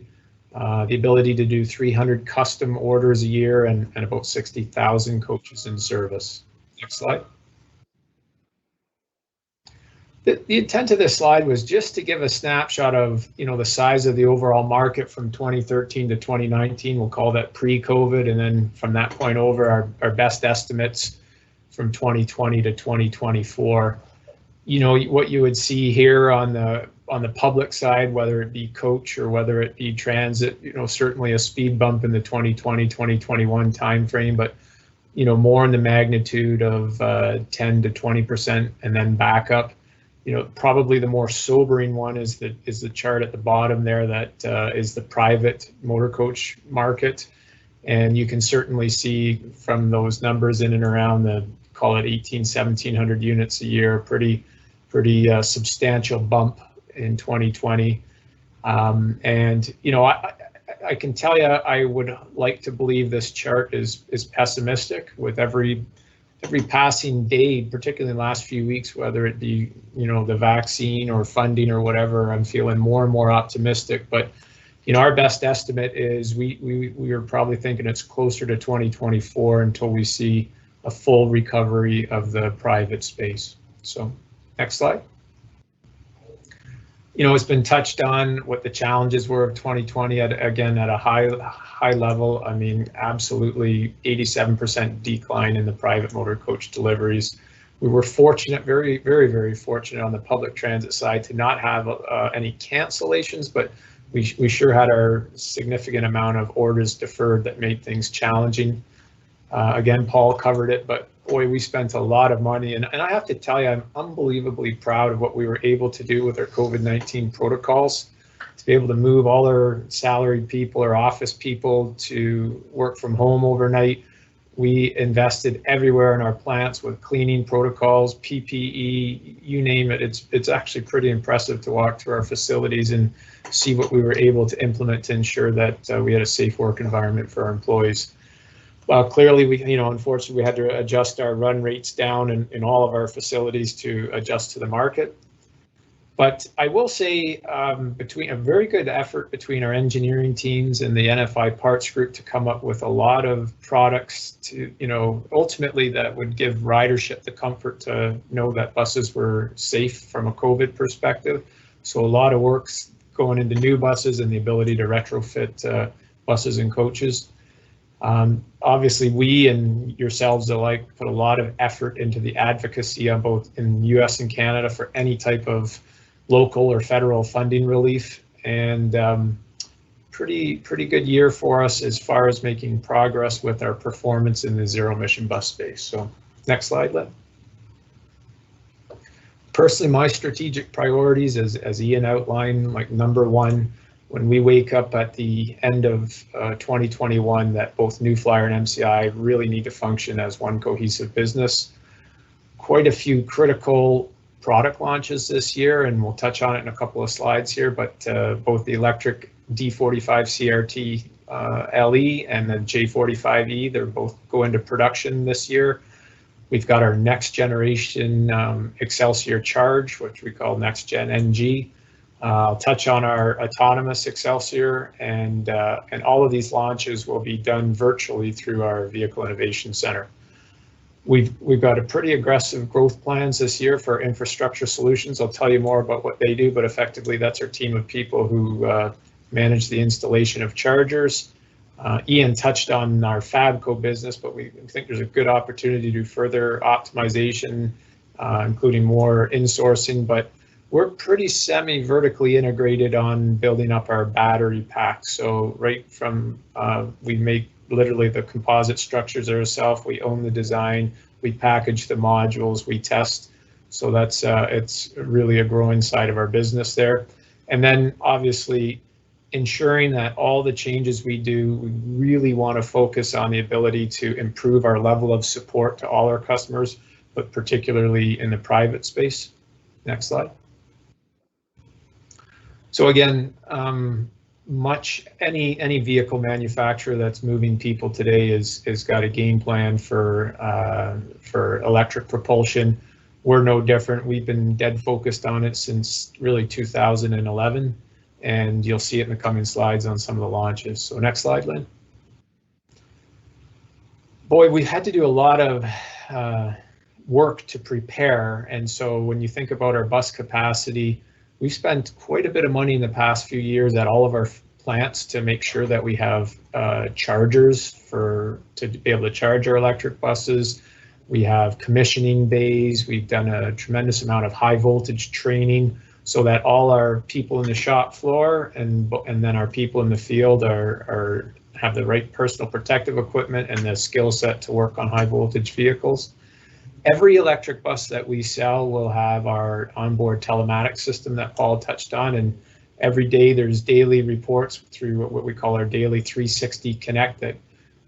The ability to do 300 custom orders a year and about 60,000 coaches in service. Next slide. The intent of this slide was just to give a snapshot of, the size of the overall market from 2013 to 2019. We'll call that pre-COVID, and then from that point over, our best estimates from 2020 to 2024. What you would see here on the public side, whether it be coach or whether it be transit, certainly a speed bump in the 2020, 2021 timeframe, but more in the magnitude of 10 to 20%, and then back up. Probably the more sobering one is the chart at the bottom there that is the private motor coach market, and you can certainly see from those numbers in and around the, call it 1,700 units a year, pretty substantial bump in 2020. And I can tell you, I would like to believe this chart is pessimistic with every passing day, particularly in the last few weeks, whether it be the vaccine or funding or whatever. I'm feeling more and more optimistic, but our best estimate is we are probably thinking it's closer to 2024 until we see a full recovery of the private space. So next slide. It's been touched on what the challenges were of 2020 at a high level. I mean, absolutely 87% decline in the private motor coach deliveries. We were fortunate, very, very, very fortunate on the public transit side to not have any cancellations, but we sure had our significant amount of orders deferred that made things challenging. Again, Paul covered it, but boy, we spent a lot of money, and I have to tell you, I'm unbelievably proud of what we were able to do with our COVID-19 protocols, to be able to move all our salaried people or office people to work from home overnight. We invested everywhere in our plants with cleaning protocols, PPE, you name it. It's actually pretty impressive to walk through our facilities and see what we were able to implement to ensure that we had a safe work environment for our employees. Well, clearly, unfortunately, we had to adjust our run rates down in all of our facilities to adjust to the market. But I will say, between a very good effort between our engineering teams and the NFI parts group to come up with a lot of products to, ultimately that would give ridership the comfort to know that buses were safe from a COVID perspective. So a lot of work's going into new buses and the ability to retrofit buses and coaches. Obviously, we and yourselves alike put a lot of effort into the advocacy on both in the US and Canada for any type of local or federal funding relief, and pretty good year for us as far as making progress with our performance in the zero emission bus space. So next slide, Lynn. Personally, my strategic priorities, as Ian outlined, like number one, when we wake up at the end of 2021, that both New Flyer and MCI really need to function as one cohesive business. Quite a few critical product launches this year, and we'll touch on it in a couple of slides here, but both the electric D45 CRT LE and the J45E, they're both go into production this year. We've got our next generation Excelsior Charge, which we call Next Gen NG. I'll touch on our autonomous Excelsior, and all of these launches will be done virtually through our Vehicle Innovation Center. We've got a pretty aggressive growth plans this year for Infrastructure Solutions. I'll tell you more about what they do, but effectively that's our team of people who manage the installation of chargers. Ian touched on our Fabco business, but we think there's a good opportunity to do further optimization, including more insourcing, but we're pretty semi-vertically integrated on building up our battery packs. So right from, we make literally the composite structures ourselves, we own the design, we package the modules, we test. So that's, it's really a growing side of our business there. And then obviously ensuring that all the changes we do, we really want to focus on the ability to improve our level of support to all our customers, but particularly in the private space. Next slide. So again, any vehicle manufacturer that's moving people today is got a game plan for electric propulsion. We're no different. We've been dead focused on it since really 2011, and you'll see it in the coming slides on some of the launches. So next slide, Lynn. Boy, we've had to do a lot of work to prepare, and so when you think about our bus capacity, we've spent quite a bit of money in the past few years at all of our plants to make sure that we have chargers to be able to charge our electric buses. We have commissioning bays. We've done a tremendous amount of high voltage training so that all our people in the shop floor and then our people in the field have the right personal protective equipment and the skill set to work on high voltage vehicles. Every electric bus that we sell will have our onboard telematics system that Paul touched on, and every day there's daily reports through what we call our daily 360 Connect that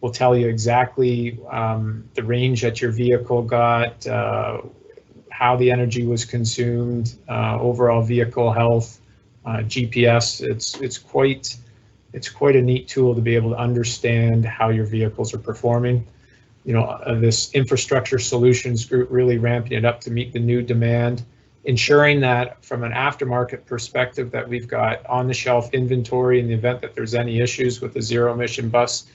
will tell you exactly the range that your vehicle got, how the energy was consumed, overall vehicle health, GPS. It's quite a neat tool to be able to understand how your vehicles are performing. You know, this infrastructure solutions group really ramping it up to meet the new demand, ensuring that from an aftermarket perspective that we've got on-the-shelf inventory in the event that there's any issues with the zero-emission bus.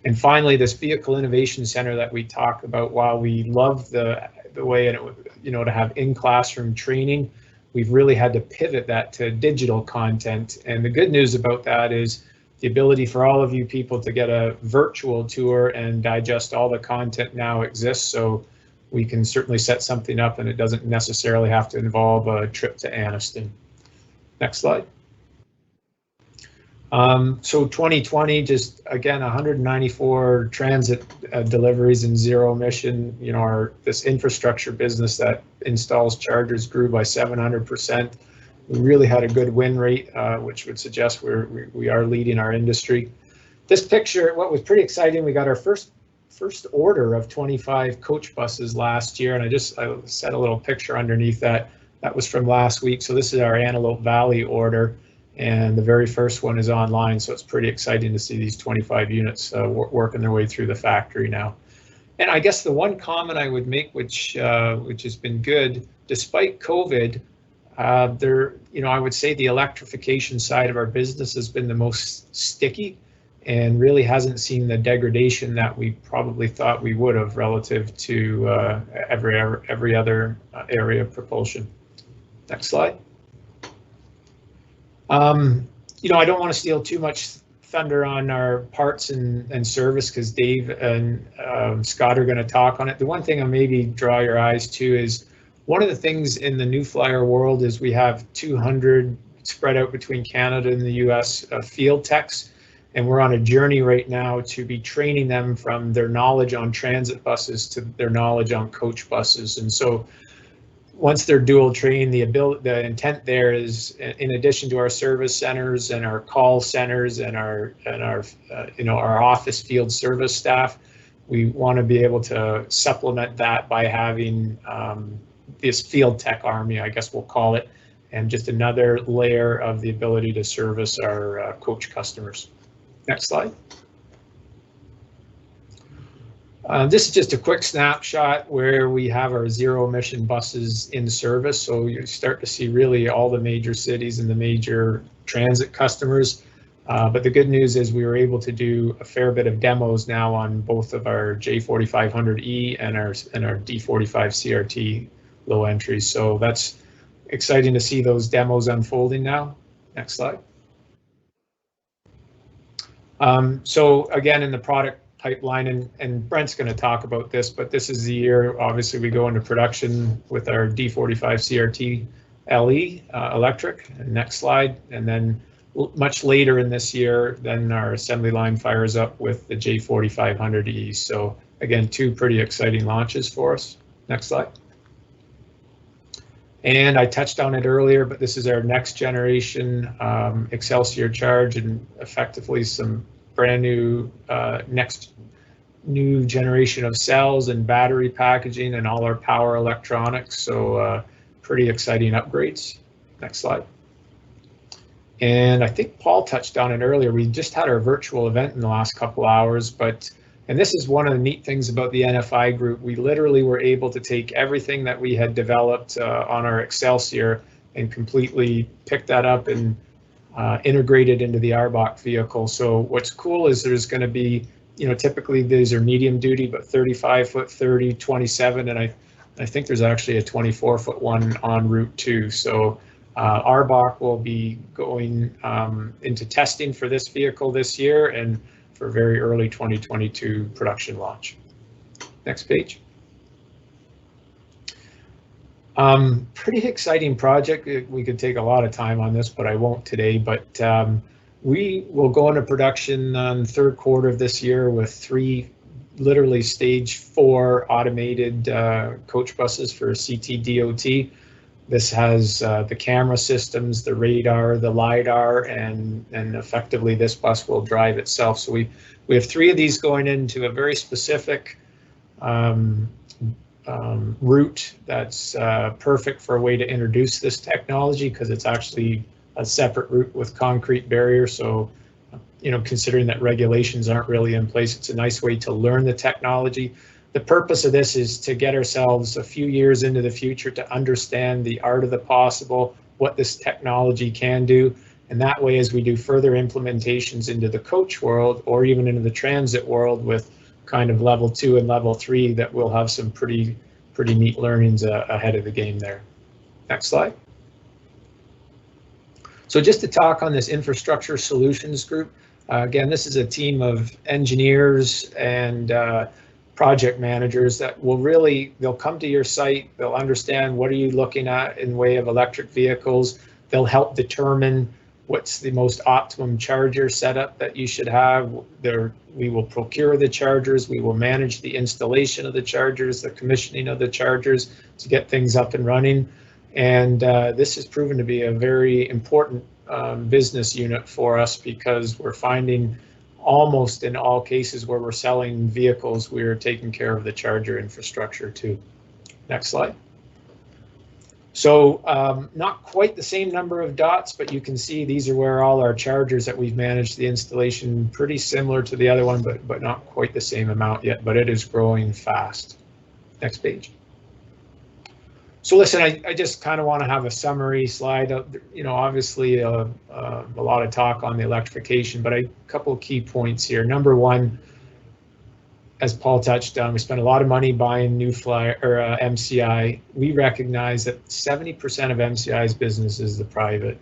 And finally, this vehicle innovation center that we talk about, while we love the way it, you know, to have in-classroom training, we've really had to pivot that to digital content. And the good news about that is the ability for all of you people to get a virtual tour and digest all the content now exists, so we can certainly set something up and it doesn't necessarily have to involve a trip to Anniston. Next slide. So 2020, just again, 194 transit deliveries in zero emission. You know, this infrastructure business that installs chargers grew by 700%. We really had a good win rate, which would suggest we are leading our industry. This picture, what was pretty exciting, we got our first order of 25 coach buses last year, and I set a little picture underneath that. That was from last week. So this is our Antelope Valley order, and the very first one is online. So it's pretty exciting to see these 25 units working their way through the factory now. And I guess the one comment I would make, which has been good, despite COVID, I would say the electrification side of our business has been the most sticky and really hasn't seen the degradation that we probably thought we would have relative to every other area of propulsion. Next slide. I don't want to steal too much thunder on our parts and service because Dave and Scott are going to talk on it. The one thing I'll maybe draw your eyes to is one of the things in the New Flyer world is we have 200 spread out between Canada and the US field techs, and we're on a journey right now to be training them from their knowledge on transit buses to their knowledge on coach buses. And so once they're dual trained, the intent there is, in addition to our service centers and our call centers and our office field service staff, we want to be able to supplement that by having this field tech army, I guess we'll call it, and just another layer of the ability to service our coach customers. Next slide. This is just a quick snapshot where we have our zero emission buses in service. So you start to see really all the major cities and the major transit customers. But the good news is we were able to do a fair bit of demos now on both of our J4500E and our D45 CRT low entries. So that's exciting to see those demos unfolding now. Next slide. So again, in the product pipeline, and Brent's going to talk about this, but this is the year, obviously, we go into production with our D45 CRT LE electric. Next slide. And then much later in this year, then our assembly line fires up with the J4500E. So again, two pretty exciting launches for us. Next slide. And I touched on it earlier, but this is our next generation Excelsior Charge, and effectively some brand new next new generation of cells and battery packaging and all our power electronics. So pretty exciting upgrades. Next slide. And I think Paul touched on it earlier. We just had our virtual event in the last couple hours, and this is one of the neat things about the NFI group. We literally were able to take everything that we had developed on our Excelsior and completely pick that up and integrate it into the ARBOC vehicle. So what's cool is there's going to be, typically these are medium duty, but 35 foot, 30, 27, and I think there's actually a 24-foot one en route too. So ARBOC will be going into testing for this vehicle this year and for very early 2022 production launch. Next page. Pretty exciting project. We could take a lot of time on this, but I won't today. But we will go into production on third quarter of this year with 3 literally stage 4 automated coach buses for CTDOT. This has the camera systems, the radar, the LiDAR, and effectively this bus will drive itself. So we have 3 of these going into a very specific route that's perfect for a way to introduce this technology, because it's actually a separate route with concrete barrier. So, considering that regulations aren't really in place, it's a nice way to learn the technology. The purpose of this is to get ourselves a few years into the future to understand the art of the possible, what this technology can do. And that way, as we do further implementations into the coach world or even into the transit world with kind of level 2 and level 3, that we'll have some pretty neat learnings ahead of the game there. Next slide. So just to talk on this infrastructure solutions group, again, this is a team of engineers and project managers that will they'll come to your site, they'll understand what are you looking at in way of electric vehicles, they'll help determine what's the most optimum charger setup that you should have. We will procure the chargers, we will manage the installation of the chargers, the commissioning of the chargers to get things up and running. And this has proven to be a very important business unit for us, because we're finding almost in all cases where we're selling vehicles, we're taking care of the charger infrastructure too. Next slide. So not quite the same number of dots, but you can see these are where all our chargers that we've managed the installation, pretty similar to the other one, but not quite the same amount yet, but it is growing fast. Next page. So listen, I just kind of want to have a summary slide. Obviously a lot of talk on the electrification, but a couple of key points here. Number one, as Paul touched on, we spent a lot of money buying New Flyer or MCI. We recognize that 70% of MCI's business is the private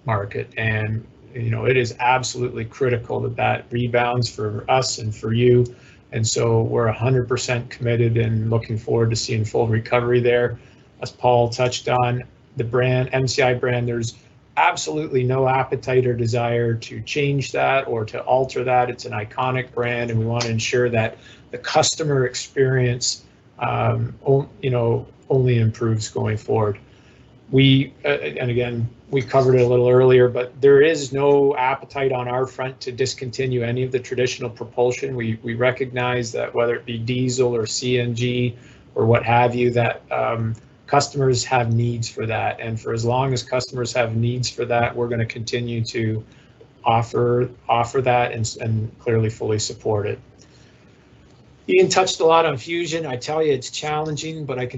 market, and it is absolutely critical that rebounds for us and for you. And so we're 100% committed and looking forward to seeing full recovery there. As Paul touched on, the brand, MCI brand, there's absolutely no appetite or desire to change that or to alter that. It's an iconic brand, and we want to ensure that the customer experience, only improves going forward. And again, we covered it a little earlier, but there is no appetite on our front to discontinue any of the traditional propulsion. We recognize that whether it be diesel or CNG or what have you, that customers have needs for that, and for as long as customers have needs for that, we're going to continue to offer that and clearly fully support it. Ian touched a lot on Fusion. I tell you, it's challenging, but I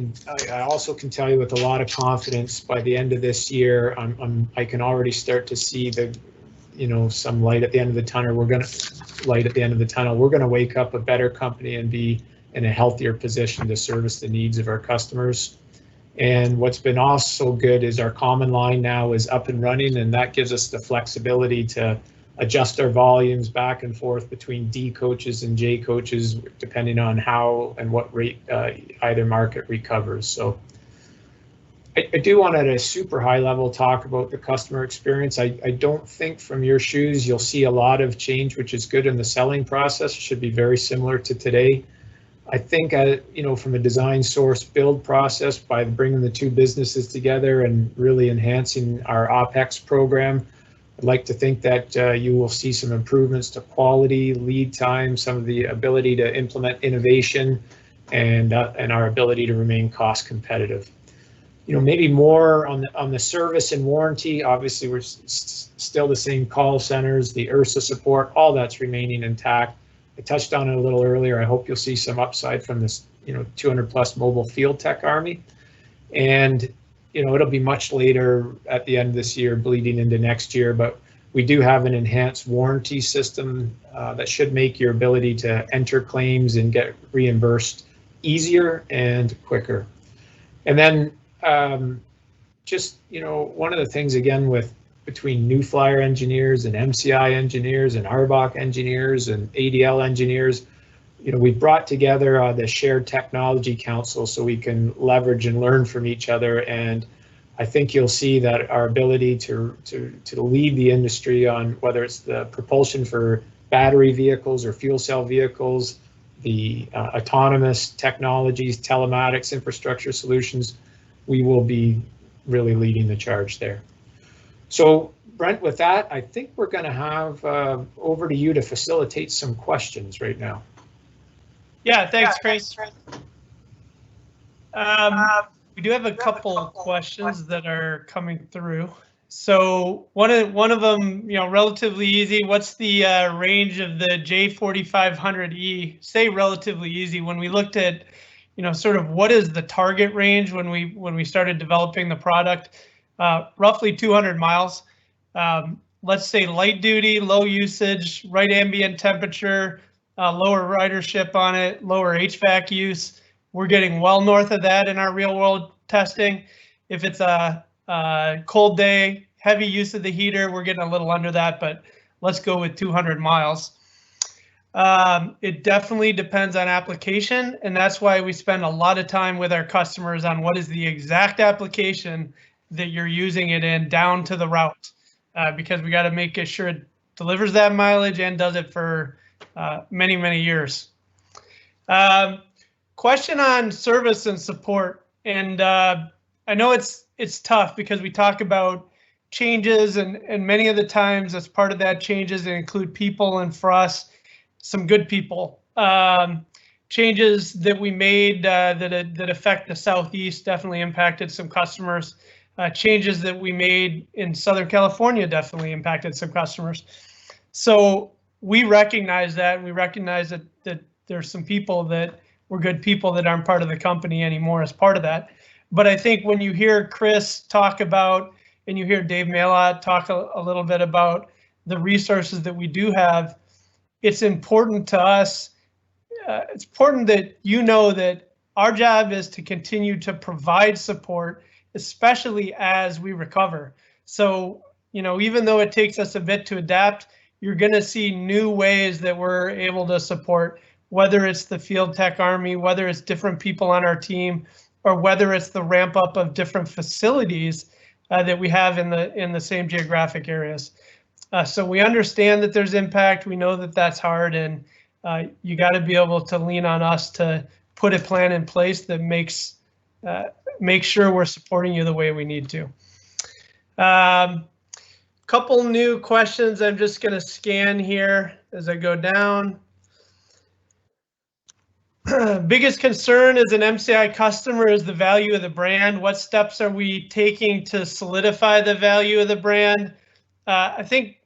also can tell you with a lot of confidence by the end of this year, I can already start to see some light at the end of the tunnel. We're going to wake up a better company and be in a healthier position to service the needs of our customers. And what's been also good is our common line now is up and running, and that gives us the flexibility to adjust our volumes back and forth between D coaches and J coaches, depending on how and what rate either market recovers. So I do want at a super high level talk about the customer experience. I don't think from your shoes you'll see a lot of change, which is good in the selling process. It should be very similar to today. I think, you know, from a design source build process, by bringing the two businesses together and really enhancing our OpEx program, I'd like to think that you will see some improvements to quality, lead time, some of the ability to implement innovation, and our ability to remain cost competitive. You know, maybe more on the service and warranty. Obviously, we're still the same call centers, the URSA support, all that's remaining intact. I touched on it a little earlier. I hope you'll see some upside from this, you know, 200+ mobile field tech army. And, you know, it'll be much later at the end of this year, bleeding into next year, but we do have an enhanced warranty system that should make your ability to enter claims and get reimbursed easier and quicker. And then just, you know, one of the things, again, with between New Flyer engineers and MCI engineers and ARBOC engineers and ADL engineers, you know, we've brought together the Shared Technology Council so we can leverage and learn from each other. And I think you'll see that our ability to lead the industry on whether it's the propulsion for battery vehicles or fuel cell vehicles, the autonomous technologies, telematics, infrastructure solutions, we will be really leading the charge there. So Brent, with that, I think we're going to have over to you to facilitate some questions right now. Yeah, thanks, Chris. We do have a couple questions that are coming through. So one of them, you know, relatively easy. What's the range of the J4500E? Say relatively easy. When we looked at, you know, sort of what is the target range when we started developing the product, roughly 200 miles. Let's say light duty, low usage, right ambient temperature, lower ridership on it, lower HVAC use. We're getting well north of that in our real world testing. If it's a cold day, heavy use of the heater, we're getting a little under that, but let's go with 200 miles. It definitely depends on application, and that's why we spend a lot of time with our customers on what is the exact application that you're using it in down to the route, because we got to make sure it delivers that mileage and does it for many, many years. Question on service and support, and I know it's tough because we talk about changes, and many of the times as part of that changes that include people, and for us, some good people. Changes that we made that affect the Southeast definitely impacted some customers. Changes that we made in Southern California definitely impacted some customers. So we recognize that, and we recognize that there's some people that were good people that aren't part of the company anymore as part of that. But I think when you hear Chris talk about, and you hear Dave Malott talk a little bit about the resources that we do have, it's important to us. It's important that you know that our job is to continue to provide support, especially as we recover. So, you know, even though it takes us a bit to adapt, you're going to see new ways that we're able to support, whether it's the Field Tech Army, whether it's different people on our team, or whether it's the ramp up of different facilities that we have in the same geographic areas. So we understand that there's impact. We know that that's hard, and you got to be able to lean on us to put a plan in place that makes sure we're supporting you the way we need to. Couple new questions. I'm just going to scan here as I go down. Biggest concern as an MCI customer is the value of the brand. What steps are we taking to solidify the value of the brand? I think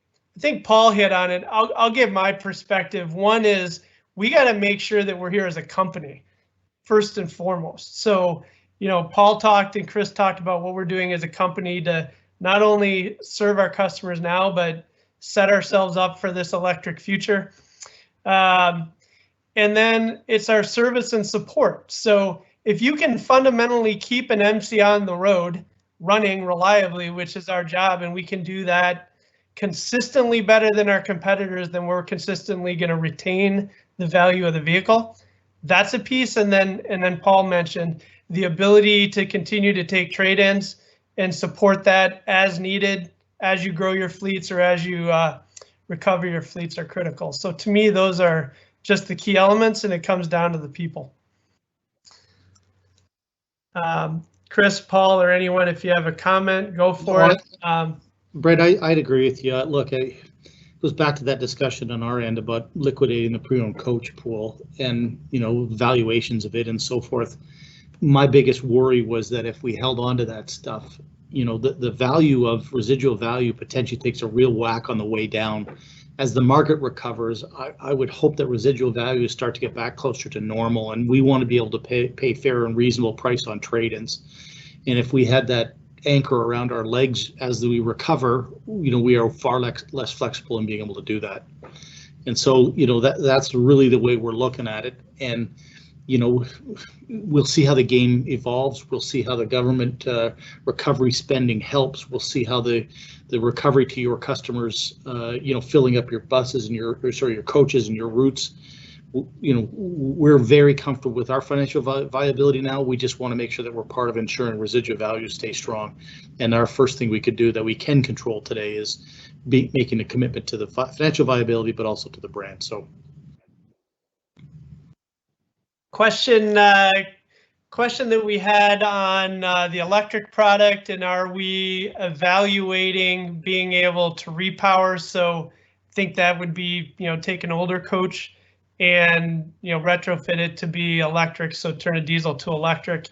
Paul hit on it. I'll give my perspective. One is we got to make sure that we're here as a company, first and foremost. So, you know, Paul talked and Chris talked about what we're doing as a company to not only serve our customers now, but set ourselves up for this electric future. And then it's our service and support. So if you can fundamentally keep an MC on the road running reliably, which is our job, and we can do that, consistently better than our competitors, then we're consistently going to retain the value of the vehicle. That's a piece. And then Paul mentioned the ability to continue to take trade-ins and support that as needed as you grow your fleets or as you recover your fleets are critical. So to me, those are just the key elements, and it comes down to the people. Chris, Paul, or anyone, if you have a comment, go for it. Brett, I'd agree with you. Look, it goes back to that discussion on our end about liquidating the pre-owned coach pool and, you know, valuations of it and so forth. My biggest worry was that if we held on to that stuff, you know, the value of residual value potentially takes a real whack on the way down. As the market recovers, I would hope that residual values start to get back closer to normal, and we want to be able to pay fair and reasonable price on trade-ins. And if we had that anchor around our legs as we recover, you know, we are far less flexible in being able to do that. And so, you know, that's really the way we're looking at it. And, you know, we'll see how the game evolves. We'll see how the government recovery spending helps. We'll see how the recovery to your customers, you know, filling up your buses and your coaches and your routes. You know, we're very comfortable with our financial viability now. We just want to make sure that we're part of ensuring residual values stay strong. And our first thing we could do that we can control today is making a commitment to the financial viability, but also to the brand. So. Question that we had on the electric product, and are we evaluating being able to repower? So I think that would be, you know, take an older coach and, you know, retrofit it to be electric, so turn a diesel to electric.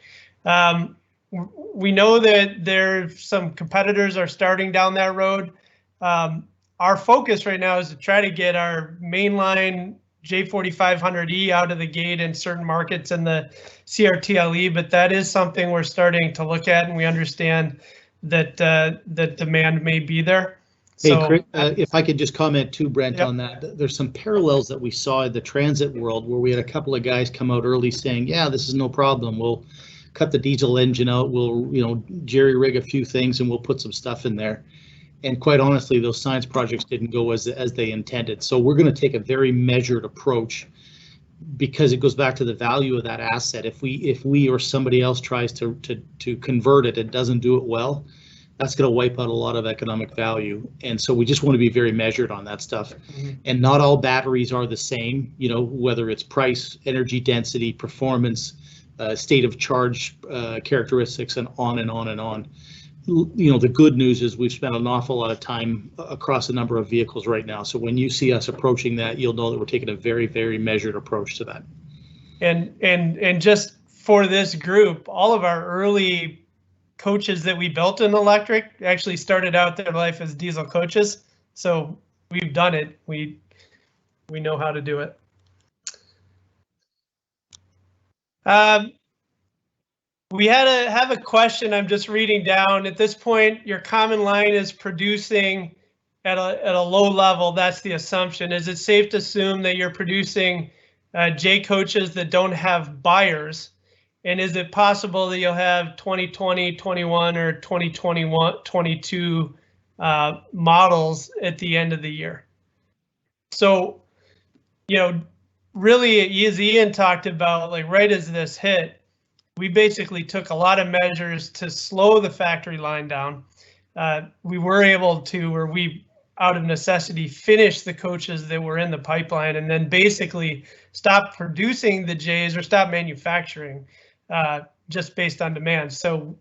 We know that there's some competitors are starting down that road. Our focus right now is to try to get our mainline J4500E out of the gate in certain markets in the CRTLE, but that is something we're starting to look at, and we understand that the demand may be there. Hey, So, Chris, if I could just comment too, Brent, Yep. on that. There's some parallels that we saw in the transit world where we had a couple of guys come out early saying, yeah, this is no problem. We'll cut the diesel engine out. We'll, you know, jerry rig a few things and we'll put some stuff in there. And quite honestly, those science projects didn't go as they intended. So we're going to take a very measured approach, because it goes back to the value of that asset. If we or somebody else tries to convert it and doesn't do it well, that's going to wipe out a lot of economic value. And so we just want to be very measured on that stuff. Mm-hmm. And not all batteries are the same, you know, whether it's price, energy density, performance, state of charge characteristics, and on and on and on. You know, the good news is we've spent an awful lot of time across a number of vehicles right now. So when you see us approaching that, you'll know that we're taking a very, very measured approach to that. And just for this group, all of our early coaches that we built in electric actually started out their life as diesel coaches. So we've done it. We know how to do it. We have a question. I'm just reading down. At this point, your common line is producing at a low level. That's the assumption. Is it safe to assume that you're producing J coaches that don't have buyers? And is it possible that you'll have 2020, 21, or 2021, 22 models at the end of the year? So, you know, really, as Ian talked about, like right as this hit, we basically took a lot of measures to slow the factory line down. We were able to, or we, out of necessity, finished the coaches that were in the pipeline, and then basically stopped producing the J's or stopped manufacturing just based on demand. So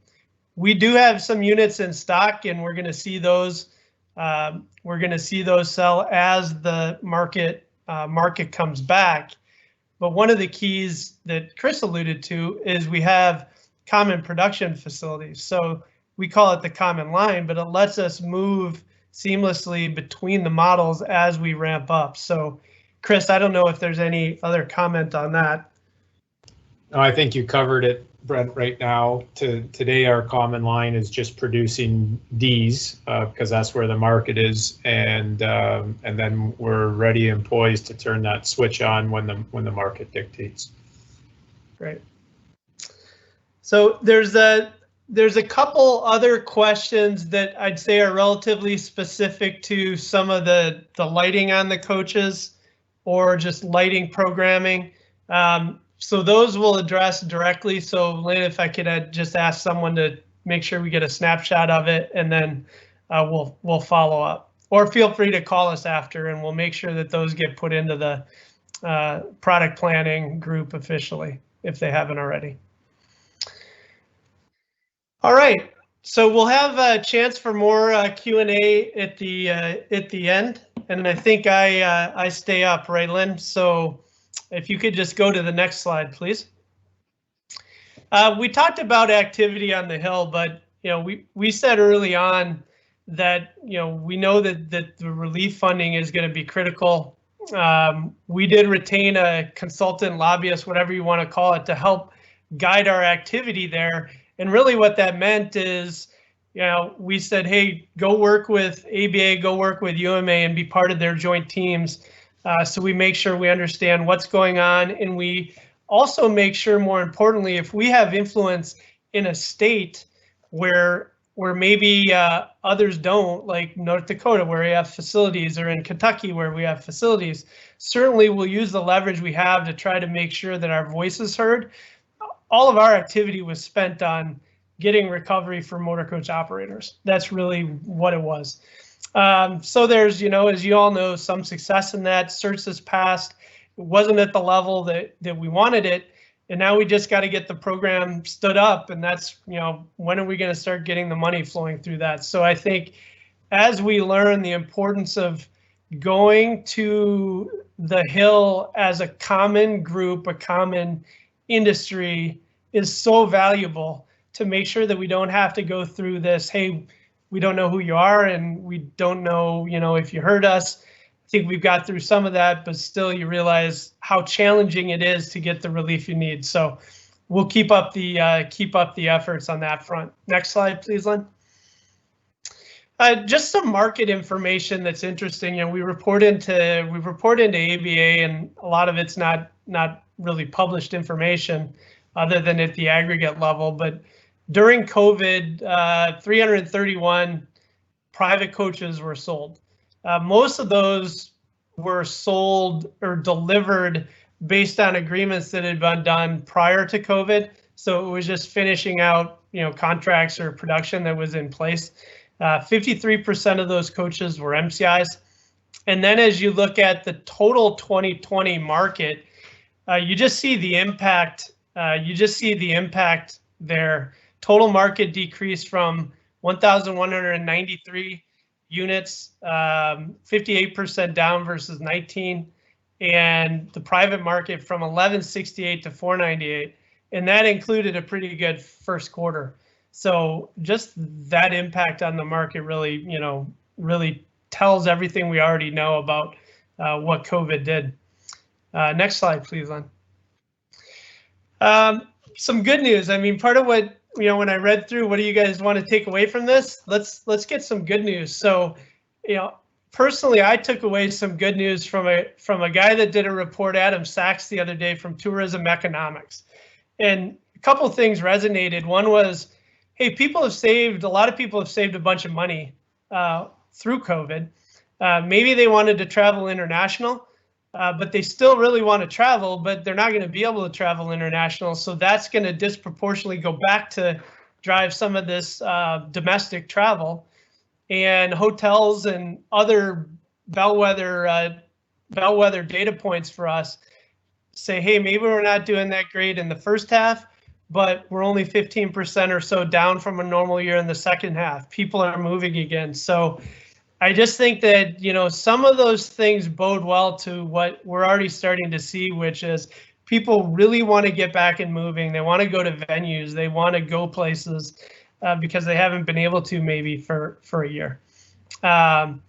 we do have some units in stock, and we're going to see those. We're going to see those sell as the market comes back. But one of the keys that Chris alluded to is we have common production facilities. So we call it the common line, but it lets us move seamlessly between the models as we ramp up. So Chris, I don't know if there's any other comment on that. No, I think you covered it, Brent. Right now, today our common line is just producing Ds because that's where the market is, and then we're ready and poised to turn that switch on when the market dictates. Great. So there's There's a couple other questions that I'd say are relatively specific to some of the lighting on the coaches or just lighting programming. So those we'll address directly. So Lynn, if I could just ask someone to make sure we get a snapshot of it, and then we'll follow up. Or feel free to call us after, and we'll make sure that those get put into the product planning group officially, if they haven't already. All right, so we'll have a chance for more Q&A at the end, and I think I stay up, right, Lynn? So if you could just go to the next slide, please. We talked about activity on the Hill, but we said early on that we know that the relief funding is going to be critical. We did retain a consultant, lobbyist, whatever you want to call it, to help guide our activity there. And really what that meant is, we said, hey, go work with ABA, go work with UMA and be part of their joint teams. So we make sure we understand what's going on. And we also make sure, more importantly, if we have influence in a state where maybe others don't, like North Dakota, where we have facilities, or in Kentucky, where we have facilities, certainly we'll use the leverage we have to try to make sure that our voice is heard. All of our activity was spent on getting recovery for motor coach operators. That's really what it was. So there's, as you all know, some success in that. CERTS has passed. It wasn't at the level that we wanted it. And now we just got to get the program stood up. And that's, when are we going to start getting the money flowing through that? So I think as we learn the importance of going to the Hill as a common group, a common industry, is so valuable, to make sure that we don't have to go through this, hey, we don't know who you are and we don't know, if you heard us. I think we've got through some of that, but still you realize how challenging it is to get the relief you need. So we'll keep up the efforts on that front. Next slide, please, Lynn. Just some market information that's interesting. We report into ABA, and a lot of it's not really published information other than at the aggregate level. But during COVID, 331 private coaches were sold. Most of those were sold or delivered based on agreements that had been done prior to COVID. So it was just finishing out, contracts or production that was in place. 53% of those coaches were MCIs. And then as you look at the total 2020 market, you just see the impact. There. Total market decreased from 1,193 units, 58% down versus 19, and the private market from 1,168 to 498, and that included a pretty good first quarter. So just that impact on the market really, really tells everything we already know about what COVID did. Next slide, please, Len. Some good news. I mean, part of what, when I read through, what do you guys want to take away from this? Let's get some good news. So, personally, I took away some good news from a guy that did a report, Adam Sachs, the other day from Tourism Economics. And a couple of things resonated. One was, hey, a lot of people have saved a bunch of money through COVID. Maybe they wanted to travel international, but they still really want to travel, but they're not going to be able to travel international. So that's going to disproportionately go back to drive some of this domestic travel. And hotels and other bellwether data points for us say, hey, maybe we're not doing that great in the first half, but we're only 15% or so down from a normal year in the second half. People are moving again. So I just think that, some of those things bode well to what we're already starting to see, which is people really want to get back and moving. They want to go to venues. They want to go places because they haven't been able to maybe for a year. And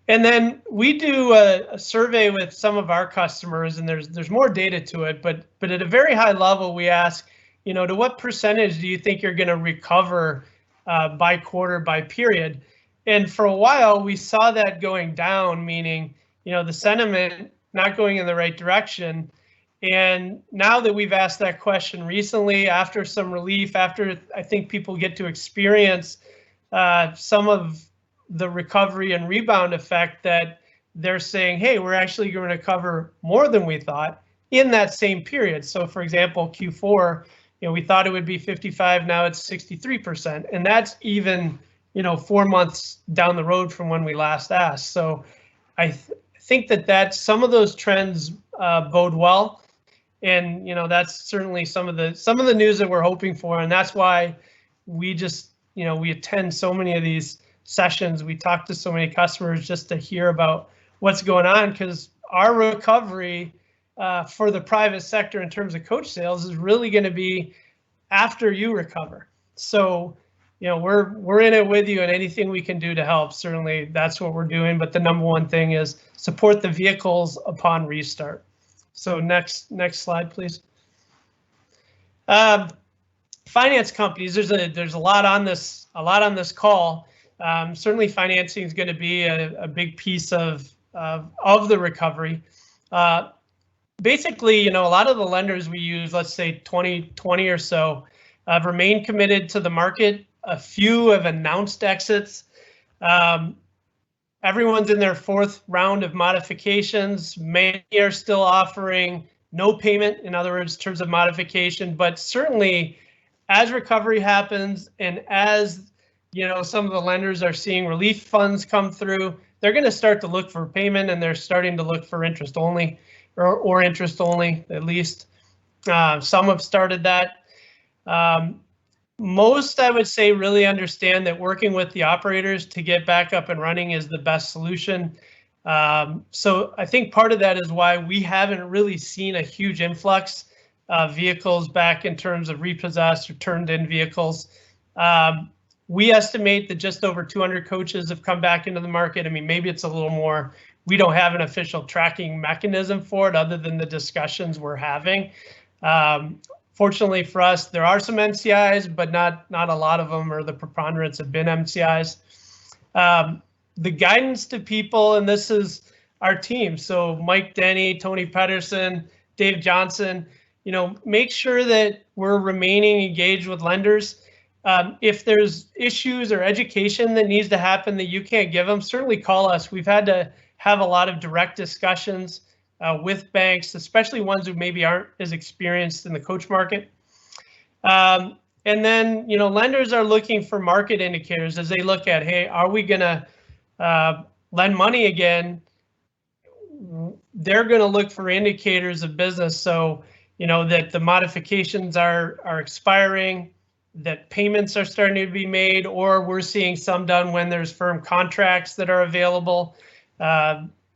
then we do a survey with some of our customers, and there's more data to it, but at a very high level, we ask, to what percentage do you think you're going to recover by quarter, by period? And for a while, we saw that going down, meaning, the sentiment not going in the right direction. And now that we've asked that question recently, after some relief, after I think people get to experience some of the recovery and rebound effect, that they're saying, hey, we're actually going to recover more than we thought in that same period. So for example, Q4, we thought it would be 55, now it's 63%. And that's even, 4 months down the road from when we last asked. So I think that some of those trends bode well. And, that's certainly some of the news that we're hoping for. And that's why we just, we attend so many of these sessions. We talk to so many customers just to hear about what's going on, because our recovery for the private sector in terms of coach sales is really going to be after you recover. So, we're in it with you, and anything we can do to help, certainly that's what we're doing. But the number one thing is support the vehicles upon restart. So next slide, please. Finance companies, there's a lot on this call. Certainly financing is going to be a big piece of the recovery. Basically, a lot of the lenders we use, let's say 20 or so, have remained committed to the market. A few have announced exits. Everyone's in their 4th round of modifications. Many are still offering no payment, in other words, terms of modification. But certainly, as recovery happens and as some of the lenders are seeing relief funds come through, they're going to start to look for payment, and they're starting to look for interest only, or interest only at least. Some have started that. Most, I would say, really understand that working with the operators to get back up and running is the best solution. So I think part of that is why we haven't really seen a huge influx of vehicles back in terms of repossessed or turned in vehicles. We estimate that just over 200 coaches have come back into the market. I mean, maybe it's a little more. We don't have an official tracking mechanism for it other than the discussions we're having. Fortunately for us, there are some MCIs, but not a lot of them, or the preponderance have been MCIs. The guidance to people, and this is our team, so Mike Denny, Tony Pedersen, Dave Johnson, make sure that we're remaining engaged with lenders. If there's issues or education that needs to happen that you can't give them, certainly call us. We've had to have a lot of direct discussions with banks, especially ones who maybe aren't as experienced in the coach market. And then, lenders are looking for market indicators as they look at, hey, are we going to lend money again? They're going to look for indicators of business. So, that the modifications are expiring, that payments are starting to be made, or we're seeing some done when there's firm contracts that are available.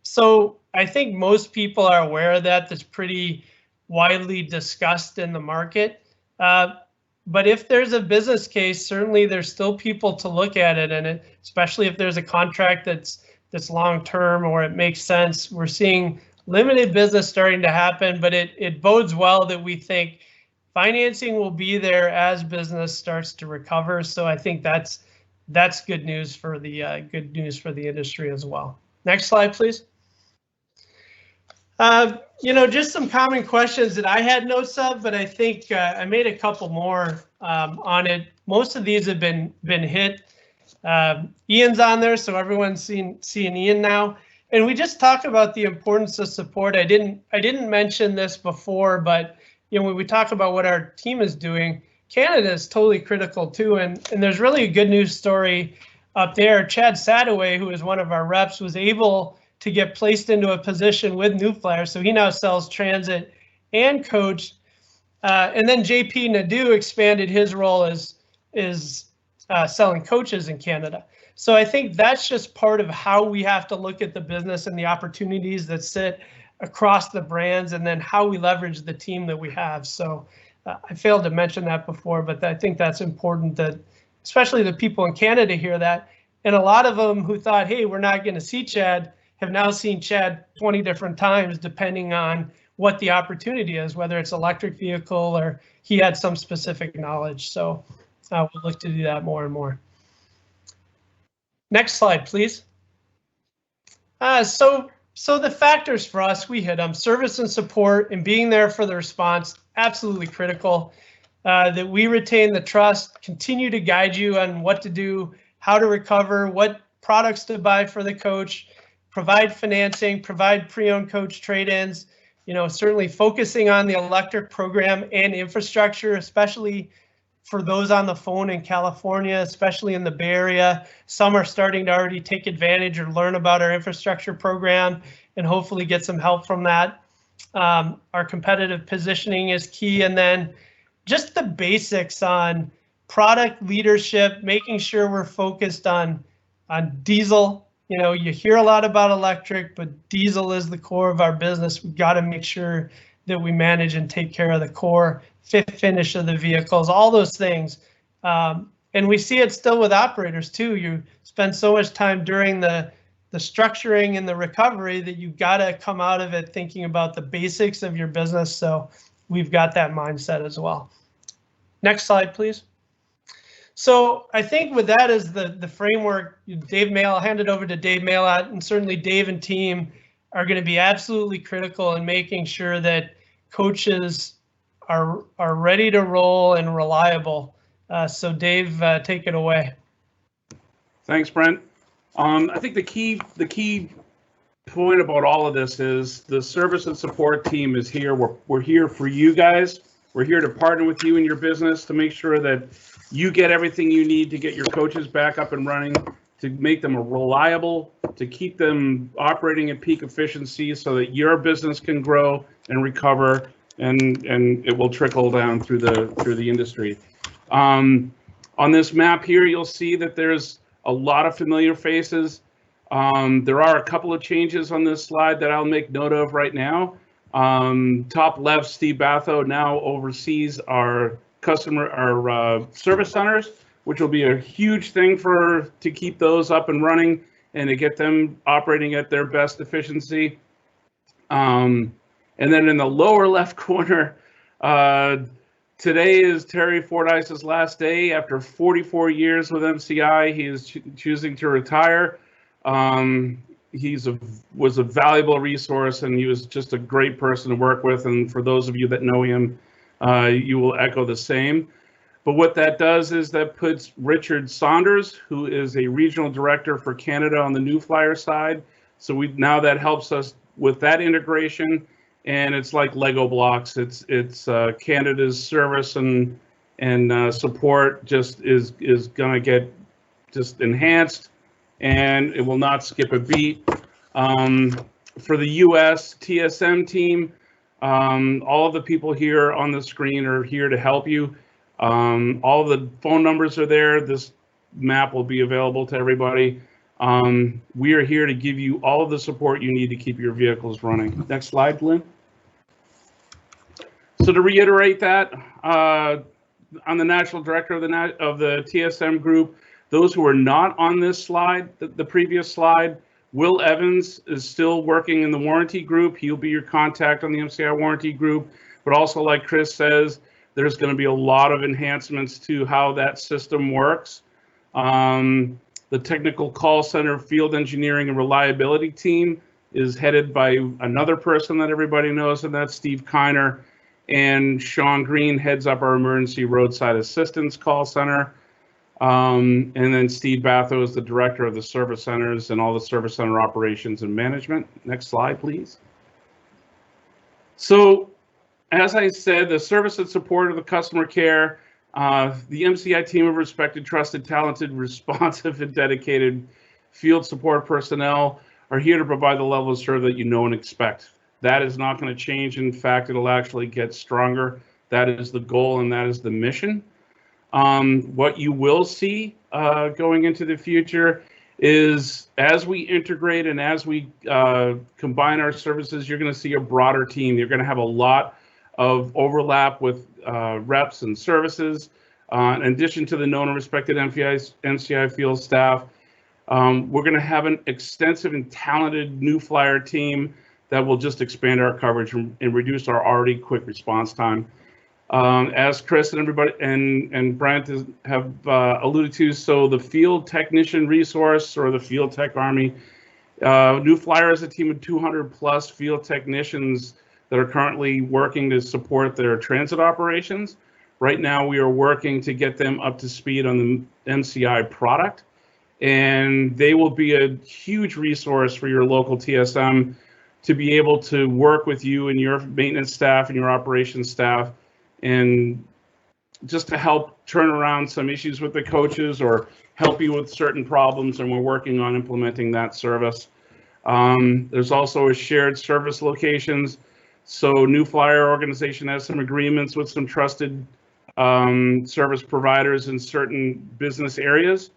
So I think most people are aware of that. That's pretty widely discussed in the market. But if there's a business case, certainly there's still people to look at it, and especially if there's a contract that's long-term or it makes sense. We're seeing limited business starting to happen, but it bodes well that we think financing will be there as business starts to recover. So I think that's good news for the industry as well. Next slide, please. Just some common questions that I had notes of, but I think I made a couple more on it. Most of these have been hit. Ian's on there, so everyone's seeing Ian now. And we just talked about the importance of support. I didn't mention this before, but when we talk about what our team is doing, Canada is totally critical too. And there's really a good news story up there. Chad Sadaway, who is one of our reps, was able to get placed into a position with New Flyer. So he now sells transit and coach. And then JP Nadeau expanded his role as selling coaches in Canada. So I think that's just part of how we have to look at the business and the opportunities that sit across the brands, and then how we leverage the team that we have. So I failed to mention that before, but I think that's important, that especially the people in Canada hear that. And a lot of them who thought, hey, we're not going to see Chad, have now seen Chad 20 different times, depending on what the opportunity is, whether it's electric vehicle or he had some specific knowledge. So we'll look to do that more and more. Next slide, please. So So the factors for us, we hit them: service and support, and being there for the response, absolutely critical. That we retain the trust, continue to guide you on what to do, how to recover, what products to buy for the coach, provide financing, provide pre-owned coach trade-ins. Certainly focusing on the electric program and infrastructure, especially for those on the phone in California, especially in the Bay Area. Some are starting to already take advantage or learn about our infrastructure program and hopefully get some help from that. Our competitive positioning is key. And then just the basics on product leadership, making sure we're focused on diesel. You hear a lot about electric, but diesel is the core of our business. We've got to make sure that we manage and take care of the core fit finish of the vehicles, all those things. And we see it still with operators too. You spend so much time during the structuring and the recovery that you've got to come out of it thinking about the basics of your business. So we've got that mindset as well. Next slide, please. So I think with that as the framework, Dave Mail, I'll hand it over to Dave Mailot, and certainly Dave and team are going to be absolutely critical in making sure that coaches are ready to roll and reliable. So Dave, take it away. Thanks, Brent. I think the key point about all of this is the service and support team is here. We're here for you guys. We're here to partner with you in your business to make sure that you get everything you need to get your coaches back up and running, to make them reliable, to keep them operating at peak efficiency so that your business can grow and recover, and it will trickle down through the industry. On this map here, you'll see that there's a lot of familiar faces. There are a couple of changes on this slide that I'll make note of right now. Top left, Steve Batho now oversees our service centers, which will be a huge thing to keep those up and running and to get them operating at their best efficiency. And then in the lower left corner, today is Terry Fordyce's last day. After 44 years with MCI, he is choosing to retire. He was a valuable resource, and he was just a great person to work with. And for those of you that know him, you will echo the same. But what that does is that puts Richard Saunders, who is a regional director for Canada on the New Flyer side. So now that helps us with that integration, and it's like Lego blocks. It's Canada's service and support just is gonna get just enhanced, and it will not skip a beat. For the US TSM team, all of the people here on the screen are here to help you. All the phone numbers are there. This map will be available to everybody. We are here to give you all of the support you need to keep your vehicles running. Next slide, Lynn. So to reiterate that, I'm the national director of the TSM group. Those who are not on this slide, the previous slide, Will Evans is still working in the warranty group. He'll be your contact on the MCI warranty group. But also, like Chris says, there's going to be a lot of enhancements to how that system works. The technical call center, field engineering, and reliability team is headed by another person that everybody knows, and that's Steve Kiner. And Sean Green heads up our emergency roadside assistance call center. And then Steve Batho is the director of the service centers and all the service center operations and management. Next slide, please. So, as I said, the service and support of the customer care, the MCI team of respected, trusted, talented, responsive, and dedicated field support personnel are here to provide the level of service that you know and expect. That is not going to change. In fact, it'll actually get stronger. That is the goal, and that is the mission. What you will see going into the future is as we integrate and as we combine our services, you're going to see a broader team. You're going to have a lot of overlap with reps and services. In addition to the known and respected MCI field staff, we're going to have an extensive and talented New Flyer team that will just expand our coverage and reduce our already quick response time. As Chris and everybody and Brent have alluded to, so the field technician resource, or the field tech army, New Flyer is a team of 200 plus field technicians that are currently working to support their transit operations. Right now, we are working to get them up to speed on the MCI product, and they will be a huge resource for your local TSM to be able to work with you and your maintenance staff and your operations staff, and just to help turn around some issues with the coaches or help you with certain problems, and we're working on implementing that service. There's also a shared service locations. So New Flyer organization has some agreements with some trusted service providers in certain business areas.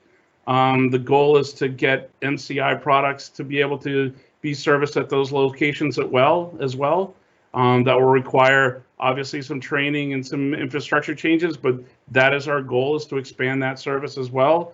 The goal is to get MCI products to be able to be serviced at those locations as well. That will require obviously some training and some infrastructure changes, but that is our goal, is to expand that service as well.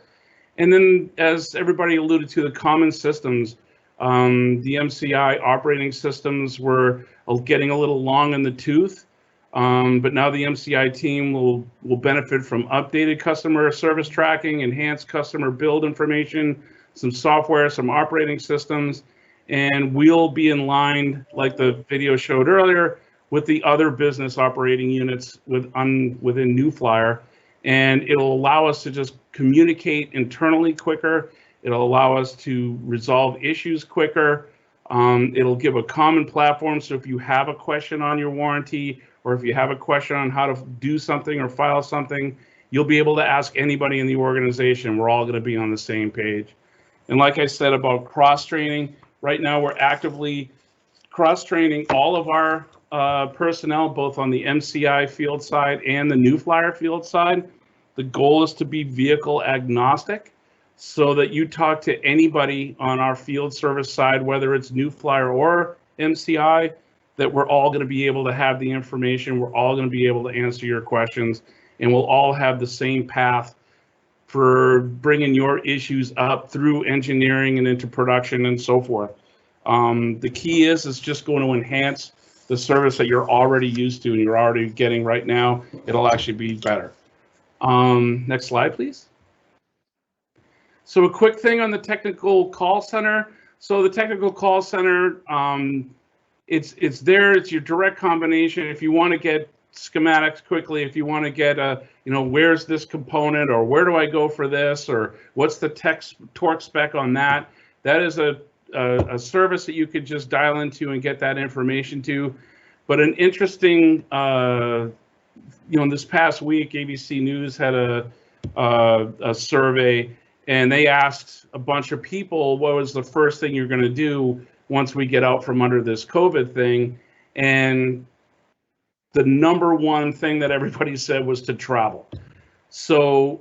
And then, as everybody alluded to, the common systems, the MCI operating systems were getting a little long in the tooth, but now the MCI team will benefit from updated customer service tracking, enhanced customer build information, some software, some operating systems, and we'll be in line, like the video showed earlier, with the other business operating units within New Flyer, and it'll allow us to just communicate internally quicker. It'll allow us to resolve issues quicker. It'll give a common platform, so if you have a question on your warranty, or if you have a question on how to do something or file something, you'll be able to ask anybody in the organization. We're all going to be on the same page. And like I said about cross-training, right now we're actively cross-training all of our personnel, both on the MCI field side and the New Flyer field side. The goal is to be vehicle agnostic, so that you talk to anybody on our field service side, whether it's New Flyer or MCI, that we're all going to be able to have the information. We're all going to be able to answer your questions, and we'll all have the same path for bringing your issues up through engineering and into production and so forth. The key is just going to enhance the service that you're already used to and you're already getting right now. It'll actually be better. Next slide, please. So a quick thing on the technical call center. So the technical call center, it's there. It's your direct combination. If you want to get schematics quickly, if you want to get where's this component, or where do I go for this, or what's the torque spec on that, that is a service that you could just dial into and get that information to. But an interesting, this past week, ABC News had a survey, and they asked a bunch of people, what was the first thing you're going to do once we get out from under this COVID thing? And the number one thing that everybody said was to travel. So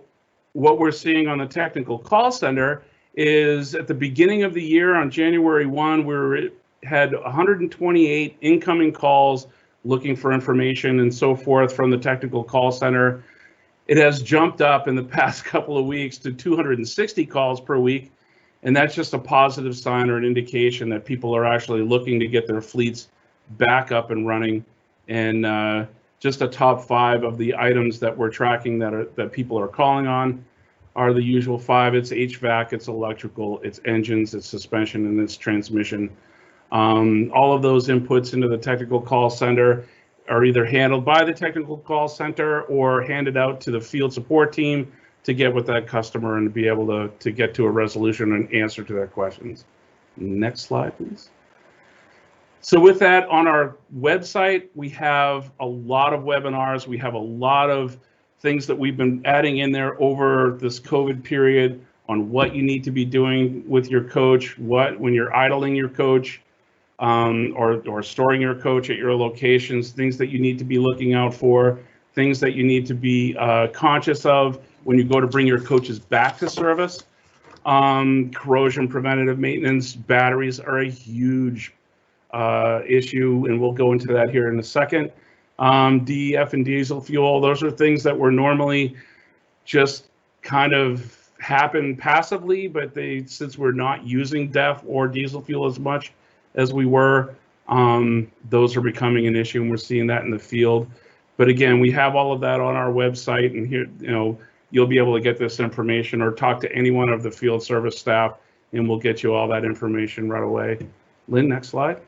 what we're seeing on the technical call center is, at the beginning of the year, on January 1, we had 128 incoming calls looking for information and so forth from the technical call center. It has jumped up in the past couple of weeks to 260 calls per week, and that's just a positive sign or an indication that people are actually looking to get their fleets back up and running. And just a top 5 of the items that we're tracking that people are calling on are the usual 5. It's HVAC, it's electrical, it's engines, it's suspension, and it's transmission. All of those inputs into the technical call center are either handled by the technical call center or handed out to the field support team to get with that customer and to be able to get to a resolution and answer to their questions. Next slide, please. So with that, on our website, we have a lot of webinars. We have a lot of things that we've been adding in there over this COVID period on what you need to be doing with your coach, when you're idling your coach, or storing your coach at your locations, things that you need to be looking out for, things that you need to be conscious of when you go to bring your coaches back to service. Corrosion preventative maintenance, batteries are a huge issue, and we'll go into that here in a second. DEF and diesel fuel, those are things that were normally just kind of happen passively, but since we're not using DEF or diesel fuel as much as we were, those are becoming an issue, and we're seeing that in the field. But again, we have all of that on our website, and here, you'll be able to get this information or talk to any one of the field service staff and we'll get you all that information right away. Lynn, next slide.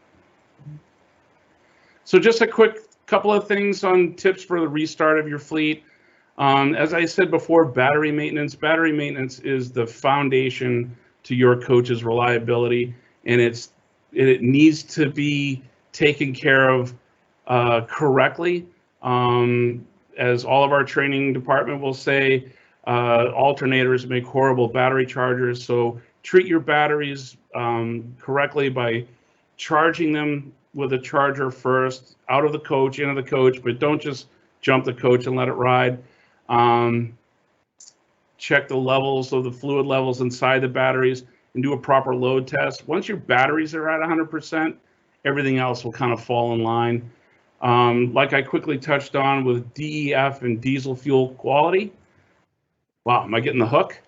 So just a quick couple of things on tips for the restart of your fleet. As I said before, battery maintenance. Battery maintenance is the foundation to your coach's reliability, and it needs to be taken care of correctly. As all of our training department will say, alternators make horrible battery chargers. So treat your batteries correctly by charging them with a charger first, out of the coach, into the coach, but don't just jump the coach and let it ride. Check the levels of the fluid levels inside the batteries and do a proper load test. Once your batteries are at 100%, everything else will kind of fall in line. Like I quickly touched on with DEF and diesel fuel quality. Wow, am I getting the hook?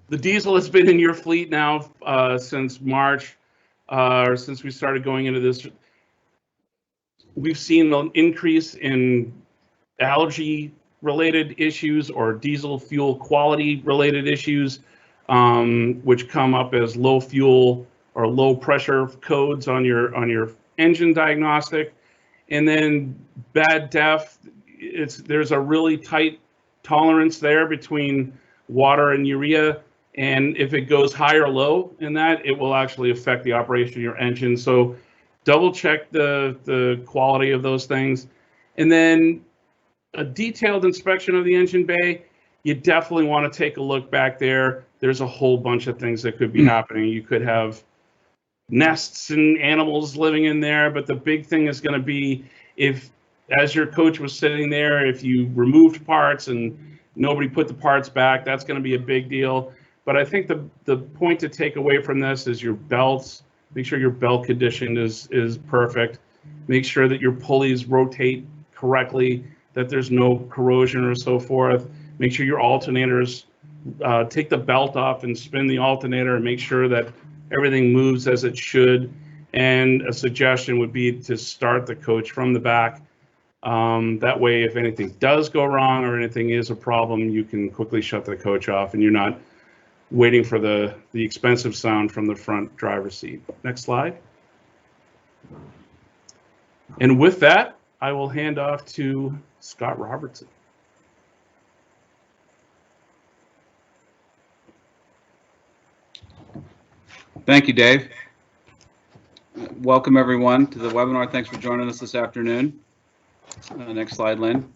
The diesel has been in your fleet now since March, or since we started going into this. We've seen an increase in allergy-related issues or diesel fuel quality-related issues, which come up as low fuel or low pressure codes on your engine diagnostic. And then bad DEF, there's a really tight tolerance there between water and urea. And if it goes high or low in that, it will actually affect the operation of your engine. So double check the quality of those things. And then a detailed inspection of the engine bay, you definitely want to take a look back there. There's a whole bunch of things that could be happening. You could have nests and animals living in there, but the big thing is going to be if, as your coach was sitting there, if you removed parts and nobody put the parts back, that's going to be a big deal. But I think the point to take away from this is your belts. Make sure your belt condition is perfect. Make sure that your pulleys rotate correctly, that there's no corrosion or so forth. Make sure your alternators, take the belt off and spin the alternator and make sure that everything moves as it should. And a suggestion would be to start the coach from the back. That way, if anything does go wrong or anything is a problem, you can quickly shut the coach off and you're not waiting for the expensive sound from the front driver's seat. Next slide. And with that, I will hand off to Scott Robertson. Thank you, Dave. Welcome everyone to the webinar. Thanks for joining us this afternoon. Next slide, Lynn.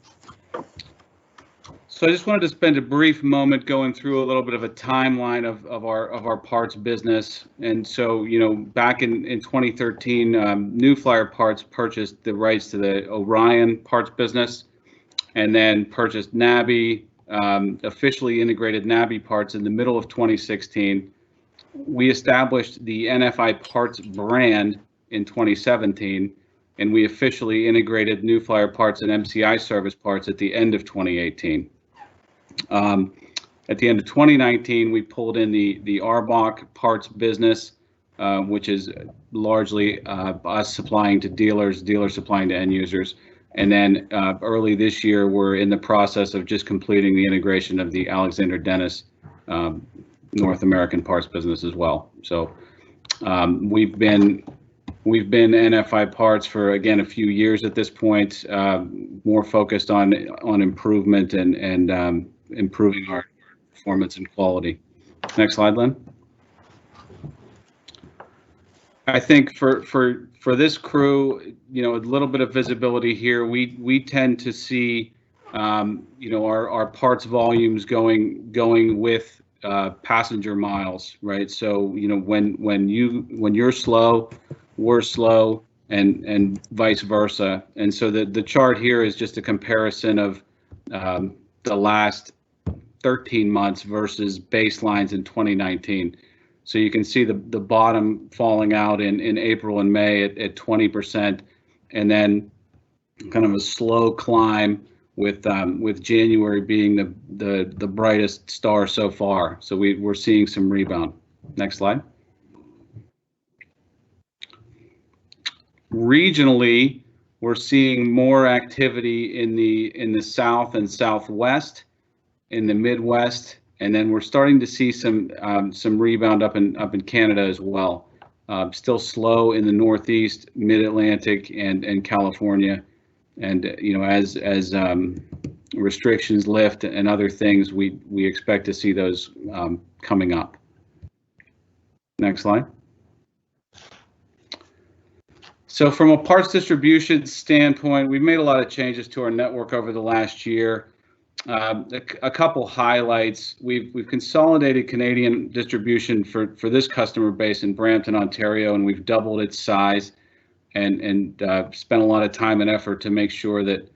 So I just wanted to spend a brief moment going through a little bit of a timeline of our parts business. And so, you know, back in 2013, New Flyer Parts purchased the rights to the Orion parts business, and then purchased NABI, officially integrated NABI parts in the middle of 2016. We established the NFI Parts brand in 2017, and we officially integrated New Flyer Parts and MCI Service Parts at the end of 2018. At the end of 2019, we pulled in the ARBOC parts business, which is largely us supplying to dealers, dealers supplying to end users. And then early this year, we're in the process of just completing the integration of the Alexander Dennis North American parts business as well. So we've been NFI Parts for, again, a few years at this point, more focused on improvement and improving our performance and quality. Next slide, Lynn. I think for this crew, you know, a little bit of visibility here. We tend to see, you know, our parts volumes going with passenger miles, right? So, you know, when you're slow, we're slow, and vice versa. And so the chart here is just a comparison of the last 13 months versus baselines in 2019. So you can see the bottom falling out in April and May at 20%, and then kind of a slow climb with January being the brightest star so far. So we're seeing some rebound. Next slide. Regionally, we're seeing more activity in the South and Southwest. in the Midwest, and then we're starting to see some rebound up in Canada as well. Still slow in the Northeast, Mid-Atlantic, and California. And as restrictions lift and other things, we expect to see those coming up. Next slide. So from a parts distribution standpoint, we've made a lot of changes to our network over the last year. A couple highlights: we've consolidated Canadian distribution for this customer base in Brampton, Ontario, and we've doubled its size, and spent a lot of time and effort to make sure that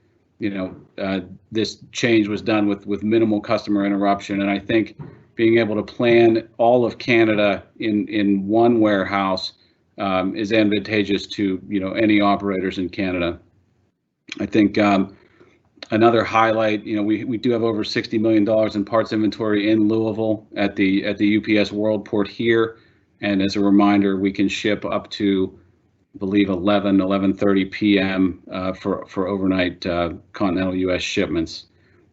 this change was done with minimal customer interruption. And I think being able to plan all of Canada in one warehouse is advantageous to any operators in Canada. I think another highlight, we do have over $60 million in parts inventory in Louisville at the UPS Worldport here, and as a reminder, we can ship up to, I believe, 11:30 p.m. For overnight continental U.S. shipments.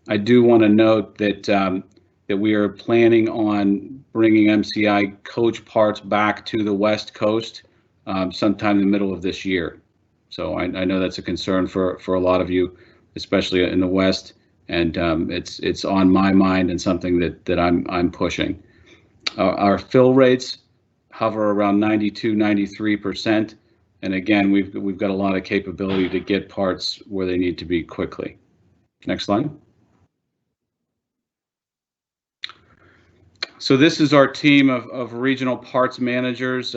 I do want to note that we are planning on bringing MCI coach parts back to the West Coast sometime in the middle of this year. So I know that's a concern for a lot of you, especially in the West, and it's on my mind and something that I'm pushing. Our fill rates hover around 92-93%, and again, we've got a lot of capability to get parts where they need to be quickly. Next slide. So this is our team of regional parts managers.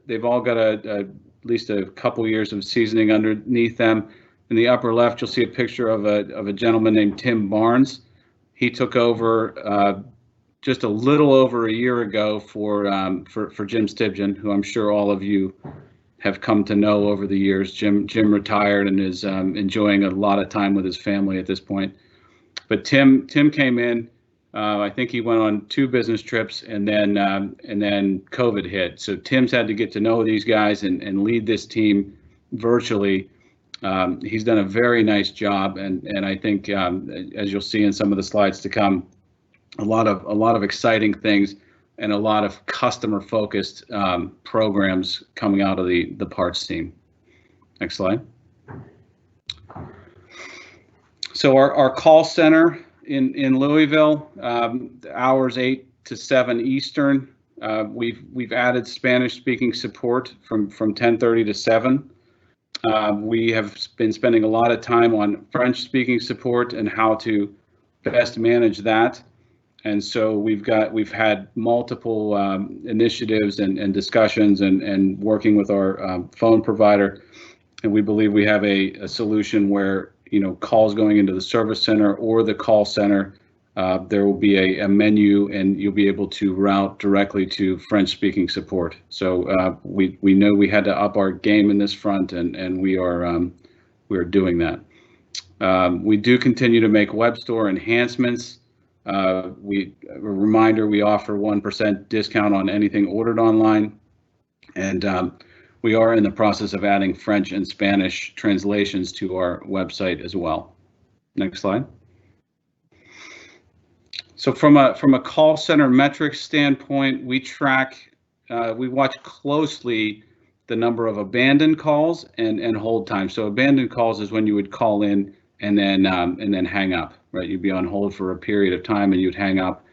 They've all got at least a couple years of seasoning underneath them. In the upper left, you'll see a picture of a gentleman named Tim Barnes. He took over just a little over a year ago for Jim Stibgen, who I'm sure all of you have come to know over the years. Jim retired and is enjoying a lot of time with his family at this point. But Tim came in. I think he went on 2 business trips, and then COVID hit. So Tim's had to get to know these guys and lead this team virtually. He's done a very nice job, and I think as you'll see in some of the slides to come, a lot of exciting things and a lot of customer focused programs coming out of the parts team. Next slide. So our call center in Louisville, hours 8 to 7 Eastern. We've added Spanish speaking support from 10:30 to 7. We have been spending a lot of time on French speaking support and how to best manage that. And so we've had multiple initiatives and discussions and working with our phone provider. And we believe we have a solution where, calls going into the service center or the call center, there will be a menu and you'll be able to route directly to French speaking support. So we know we had to up our game in this front, and we are doing that. We do continue to make web store enhancements. A reminder, we offer 1% discount on anything ordered online, and we are in the process of adding French and Spanish translations to our website as well. Next slide. So from a call center metrics standpoint, we watch closely the number of abandoned calls and hold time. So abandoned calls is when you would call in and then hang up, right? You'd be on hold for a period of time and you'd hang up.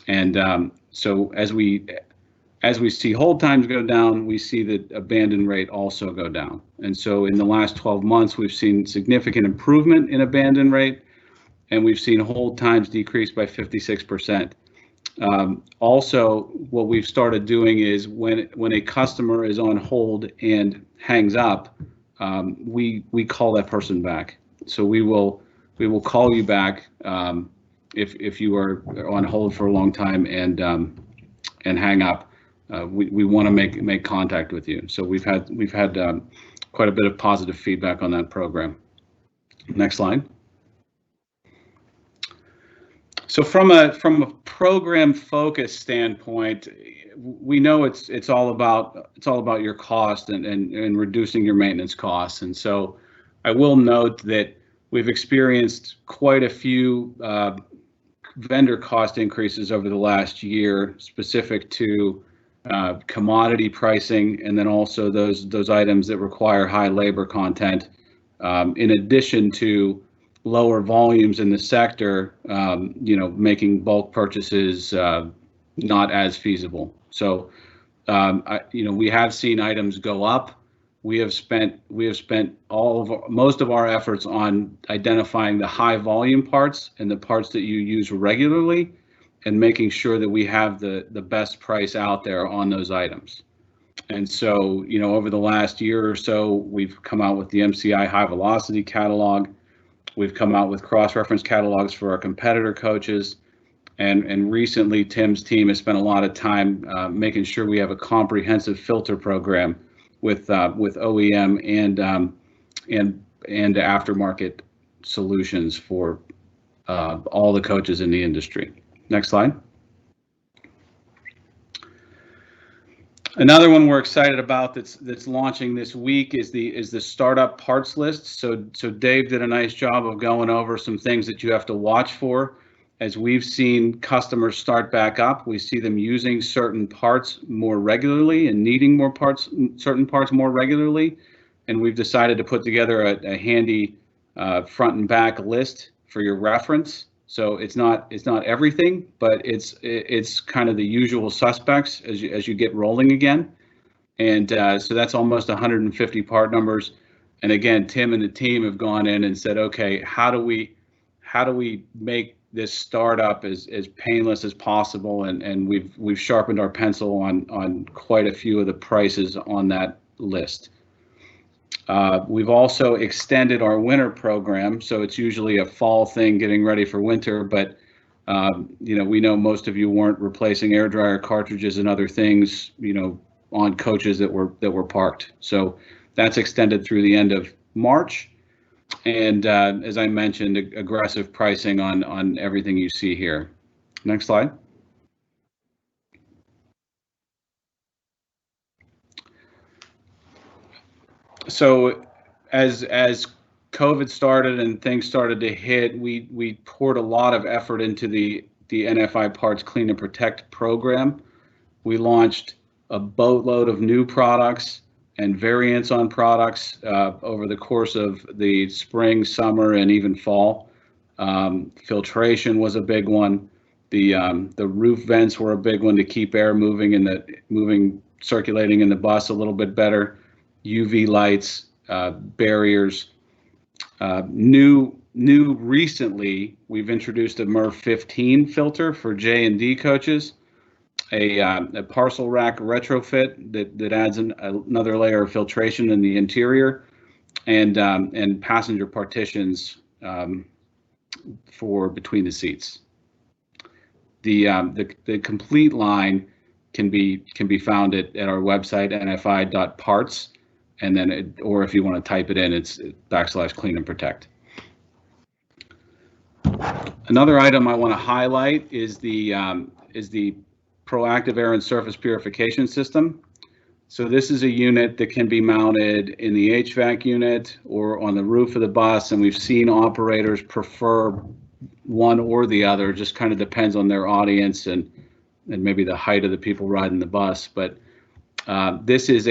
And so as we see hold times go down, we see the abandon rate also go down. And so in the last 12 months, we've seen significant improvement in abandon rate, and we've seen hold times decrease by 56%. Also, what we've started doing is when a customer is on hold and hangs up, we call that person back. So we will call you back if you are on hold for a long time and hang up. We want to make contact with you. So we've had quite a bit of positive feedback on that program. Next slide. So from a program focus standpoint, we know it's all about your cost and reducing your maintenance costs. And so I will note that we've experienced quite a few vendor cost increases over the last year, specific to commodity pricing, and then also those items that require high labor content, in addition to lower volumes in the sector, making bulk purchases not as feasible. So, we have seen items go up. We have spent most of our efforts on identifying the high volume parts and the parts that you use regularly, and making sure that we have the best price out there on those items. And so, over the last year or so, we've come out with the MCI High Velocity catalog. We've come out with cross-reference catalogs for our competitor coaches. And recently, Tim's team has spent a lot of time making sure we have a comprehensive filter program with OEM and aftermarket solutions for all the coaches in the industry. Next slide. Another one we're excited about that's launching this week is the startup parts list. So Dave did a nice job of going over some things that you have to watch for. As we've seen customers start back up, we see them using certain parts more regularly and needing certain parts more regularly. And we've decided to put together a handy front and back list for your reference. So it's not everything, but it's kind of the usual suspects as you get rolling again. And so that's almost 150 part numbers. And again, Tim and the team have gone in and said, okay, how do we make this startup as painless as possible, and we've sharpened our pencil on quite a few of the prices on that list. We've also extended our winter program, so it's usually a fall thing getting ready for winter, but we know most of you weren't replacing air dryer cartridges and other things, on coaches that were parked. So that's extended through the end of March. And as I mentioned, aggressive pricing on everything you see here. Next slide. So as COVID started and things started to hit, we poured a lot of effort into the NFI Parts Clean and Protect program. We launched a boatload of new products and variants on products over the course of the spring, summer, and even fall. Filtration was a big one. The roof vents were a big one to keep air circulating in the bus a little bit better. UV lights, barriers. New recently, we've introduced a MERV 15 filter for J&D coaches. A parcel rack retrofit that adds another layer of filtration in the interior, and passenger partitions for between the seats. The complete line can be found at our website, nfi.parts, and then or if you want to type it in, it's /clean and protect. Another item I want to highlight is the Proactive Air and Surface Purification System. So this is a unit that can be mounted in the HVAC unit or on the roof of the bus, and we've seen operators prefer one or the other. Just kind of depends on their audience and maybe the height of the people riding the bus. But this is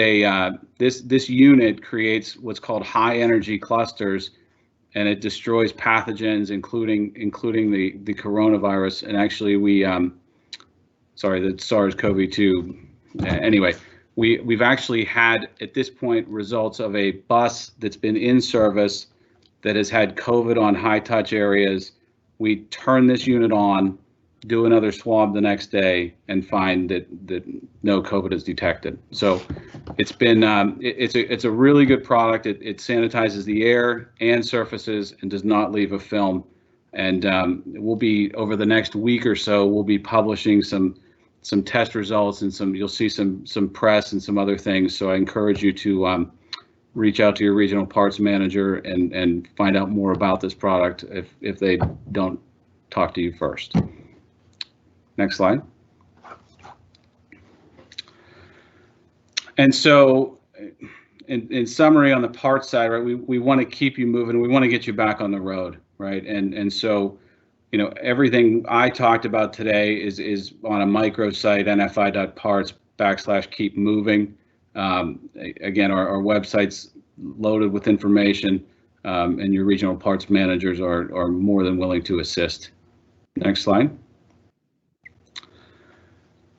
this unit creates what's called high energy clusters, and it destroys pathogens, including the coronavirus. And actually, the SARS-CoV-2. Anyway, we've actually had at this point results of a bus that's been in service that has had COVID on high touch areas. We turn this unit on, do another swab the next day, and find that no COVID is detected. So it's been it's a really good product. It sanitizes the air and surfaces and does not leave a film. And we'll be, over the next week or so, we'll be publishing some test results and you'll see some press and some other things. So I encourage you to reach out to your regional parts manager and find out more about this product if they don't talk to you first. Next slide. And so in summary, on the parts side, right, we want to keep you moving. We want to get you back on the road, right? And so everything I talked about today is on a microsite, nfi.parts/keep moving. Again, our website's loaded with information, and your regional parts managers are more than willing to assist. Next slide.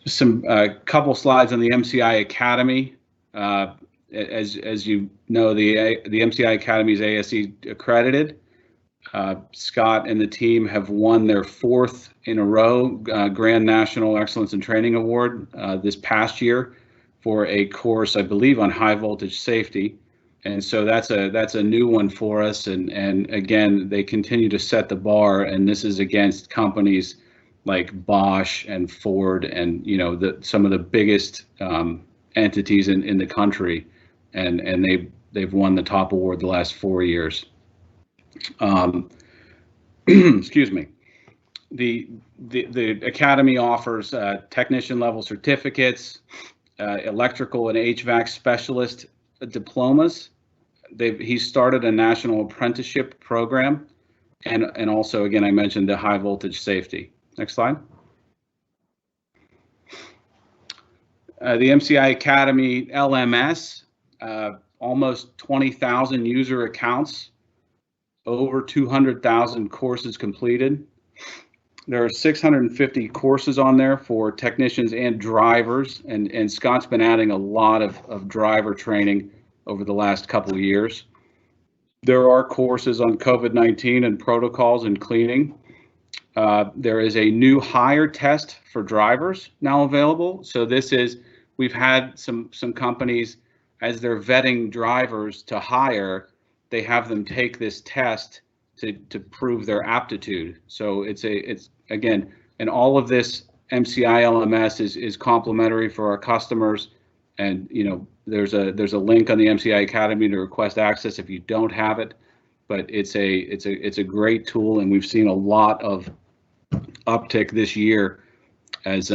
Just some couple slides on the MCI Academy. As you know, the MCI Academy is ASE accredited. Scott and the team have won their 4th in a row Grand National Excellence in Training Award this past year for a course, I believe, on high voltage safety. And so that's a new one for us. And again, they continue to set the bar, and this is against companies like Bosch and Ford and some of the biggest entities in the country, and they've won the top award the last 4 years. Excuse me. The Academy offers technician level certificates, electrical and HVAC specialist diplomas. He started a national apprenticeship program, and also, again, I mentioned the high voltage safety. Next slide. The MCI Academy LMS, almost 20,000 user accounts, over 200,000 courses completed. There are 650 courses on there for technicians and drivers, and Scott's been adding a lot of driver training over the last couple of years. There are courses on COVID-19 and protocols and cleaning. There is a new hire test for drivers now available. So we've had some companies, as they're vetting drivers to hire, they have them take this test to prove their aptitude. So it's again, and all of this MCI LMS is complimentary for our customers. And there's a link on the MCI Academy to request access if you don't have it. But it's a great tool, and we've seen a lot of uptick this year as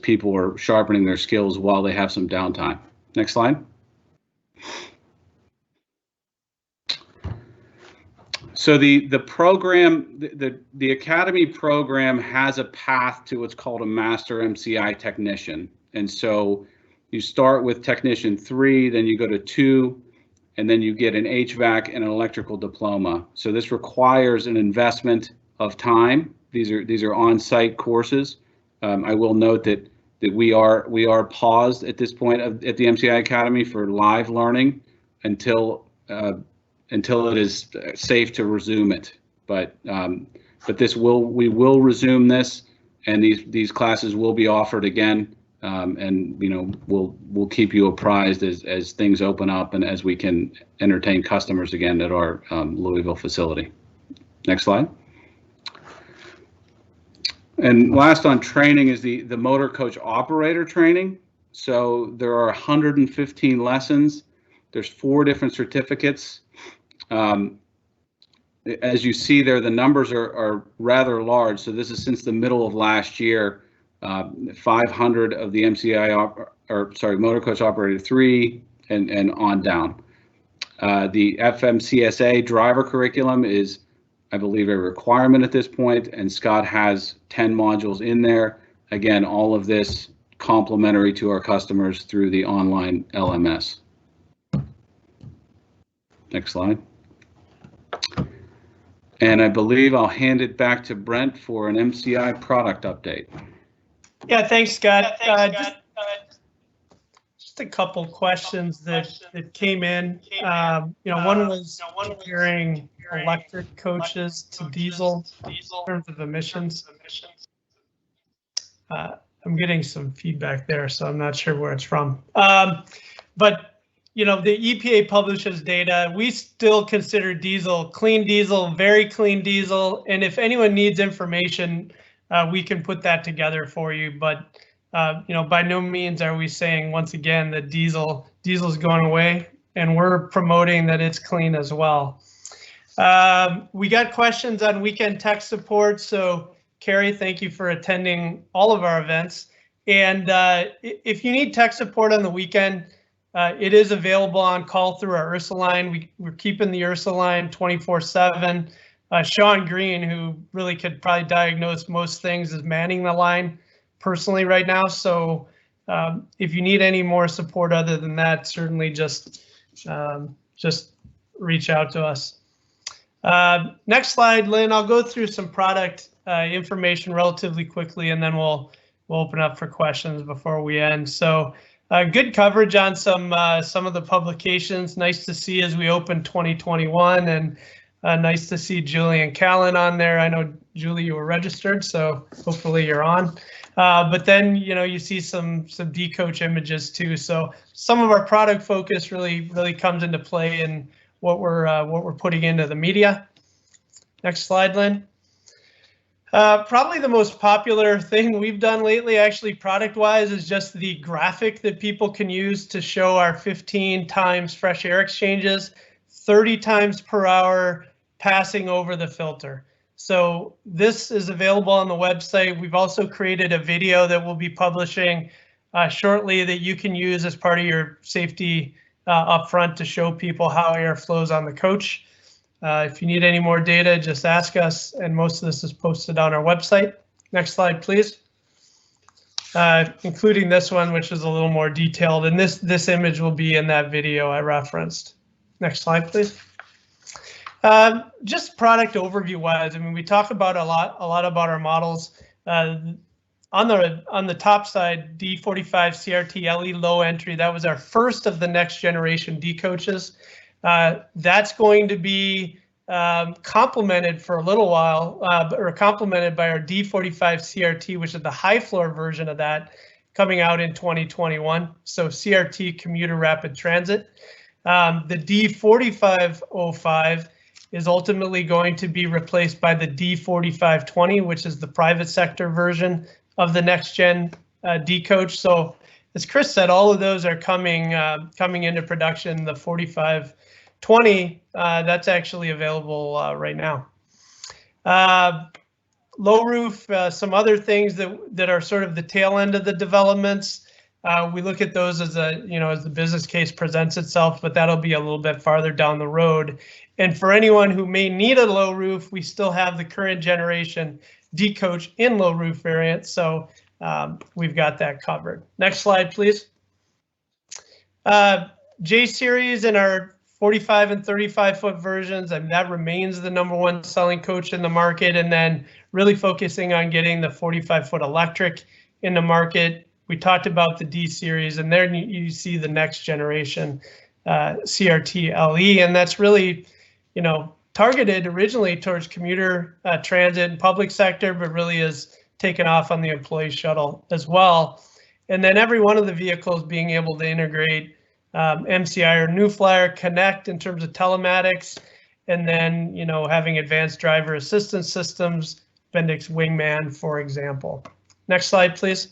people are sharpening their skills while they have some downtime. Next slide. So the program, the Academy program has a path to what's called a Master MCI Technician. And so you start with Technician 3, then you go to 2, and then you get an HVAC and an electrical diploma. So this requires an investment of time. These are on-site courses. I will note that we are paused at this point at the MCI Academy for live learning until it is safe to resume it. But we will resume this, and these classes will be offered again. And we'll keep you apprised as things open up and as we can entertain customers again at our Louisville facility. Next slide. And last on training is the motor coach operator training. So there are 115 lessons. There's 4 different certificates. As you see there, the numbers are rather large. So this is since the middle of last year. 500 of the Motor Coach Operator 3 and on down. The FMCSA driver curriculum is, I believe, a requirement at this point, and Scott has 10 modules in there. Again, all of this complimentary to our customers through the online LMS. Next slide. And I believe I'll hand it back to Brent for an MCI product update. Yeah, thanks, Scott. Just a couple questions that came in. One was comparing electric coaches to diesel in terms of emissions. I'm getting some feedback there, so I'm not sure where it's from. But the EPA publishes data. We still consider diesel, very clean diesel. And if anyone needs information, we can put that together for you. But by no means are we saying, once again, that diesel's going away, and we're promoting that it's clean as well. We got questions on weekend tech support. So Carrie, thank you for attending all of our events. And if you need tech support on the weekend, it is available on call through our Ursa line. We're keeping the Ursa line 24/7. Sean Green, who really could probably diagnose most things, is manning the line personally right now. So if you need any more support other than that, certainly just reach out to us. Next slide, Lynn. I'll go through some product information relatively quickly, and then we'll open up for questions before we end. So good coverage on some of the publications. Nice to see as we open 2021, and nice to see Julie and Callan on there. I know, Julie, you were registered, so hopefully you're on. But then, you see some D-Coach images too. So some of our product focus really comes into play in what we're putting into the media. Next slide, Lynn. Probably the most popular thing we've done lately, actually product-wise, is just the graphic that people can use to show our 15 times fresh air exchanges, 30 times per hour passing over the filter. So this is available on the website. We've also created a video that we'll be publishing shortly that you can use as part of your safety up front to show people how air flows on the coach. If you need any more data, just ask us, and most of this is posted on our website. Next slide, please. Including this one, which is a little more detailed, and this image will be in that video I referenced. Next slide, please. Just product overview wise, I mean, we talk about a lot about our models. On the top side, D45 CRT LE low entry, that was our first of the next generation D coaches. That's going to be complemented for a little while, or complemented by our D45 CRT, which is the high floor version of that, coming out in 2021. So CRT commuter rapid transit. The D4505 is ultimately going to be replaced by the D4520, which is the private sector version of the next gen D coach. So as Chris said, all of those are coming into production. The 4520, that's actually available right now. Low roof, some other things that are sort of the tail end of the developments. We look at those as as the business case presents itself, but that'll be a little bit farther down the road. And for anyone who may need a low roof, we still have the current generation D coach in low roof variant. So we've got that covered. Next slide, please. J series in our 45 and 35 foot versions, and that remains the #1 selling coach in the market. And then really focusing on getting the 45 foot electric in the market. We talked about the D series, and there you see the next generation CRT LE, and that's really, targeted originally towards commuter transit and public sector, but really is taken off on the employee shuttle as well. And then every one of the vehicles being able to integrate MCI or New Flyer Connect in terms of telematics, and then having advanced driver assistance systems, Bendix Wingman, for example. Next slide, please.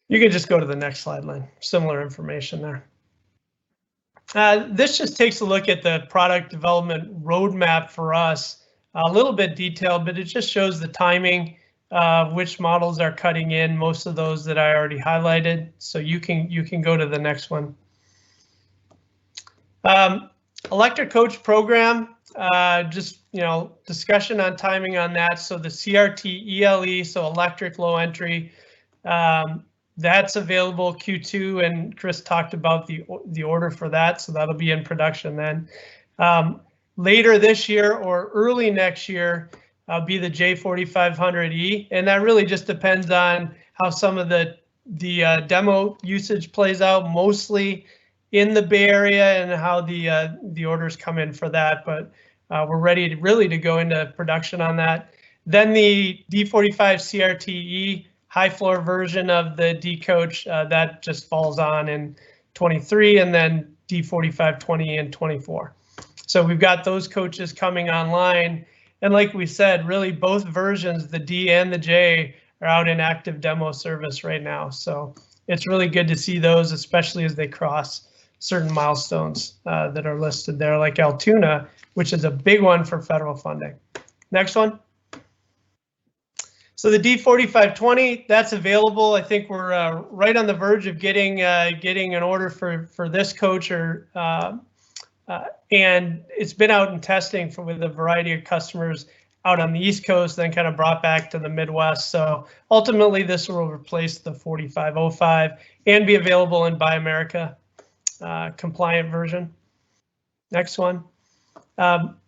You can just go to the next slide, Lynn. Similar information there. This just takes a look at the product development roadmap for us. A little bit detailed, but it just shows the timing of which models are cutting in. Most of those that I already highlighted. So you can go to the next one. Electric coach program. Just discussion on timing on that. So the CRT ELE, so electric low entry. That's available Q2, and Chris talked about the order for that, so that'll be in production then. Later this year or early next year be the J4500E, and that really just depends on how some of the demo usage plays out, mostly in the Bay Area, and how the orders come in for that. But we're ready to go into production on that. Then the D45 CRTE high floor version of the D coach that just falls on in 23, and then D4520 in 24. So we've got those coaches coming online, and like we said, really both versions, the D and the J, are out in active demo service right now. So it's really good to see those, especially as they cross certain milestones that are listed there, like Altoona, which is a big one for federal funding. Next one. So the D4520, that's available. I think we're right on the verge of getting an order for this coach or And it's been out in testing with a variety of customers out on the East Coast, then kind of brought back to the Midwest. So ultimately, this will replace the 4505 and be available in Buy America compliant version. Next one.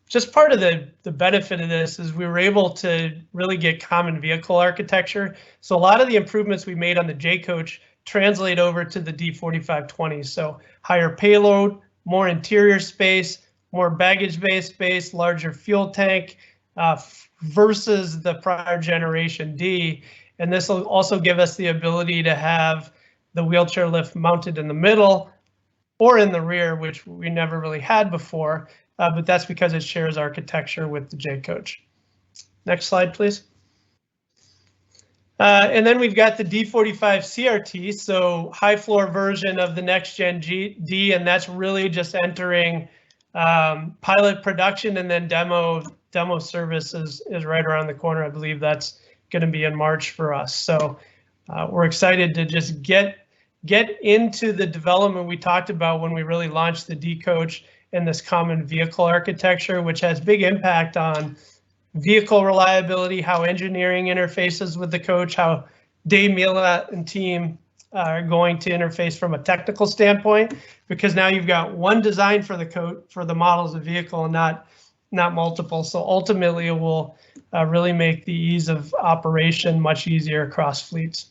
Just part of the benefit of this is we were able to really get common vehicle architecture. So a lot of the improvements we made on the J-Coach translate over to the D4520. So higher payload, more interior space, more baggage bay space, larger fuel tank versus the prior generation D. And this will also give us the ability to have the wheelchair lift mounted in the middle or in the rear, which we never really had before, but that's because it shares architecture with the J-Coach. Next slide, please. And then we've got the D45 CRT, so high floor version of the next gen D, and that's really just entering pilot production, and then demo service is right around the corner. I believe that's going to be in March for us. So we're excited to just get into the development we talked about when we really launched the D-Coach and this common vehicle architecture, which has big impact on vehicle reliability, how engineering interfaces with the coach, how Dave Mielat and team are going to interface from a technical standpoint, because now you've got one design for the coach for the models of vehicle and not multiple. So ultimately, it will really make the ease of operation much easier across fleets.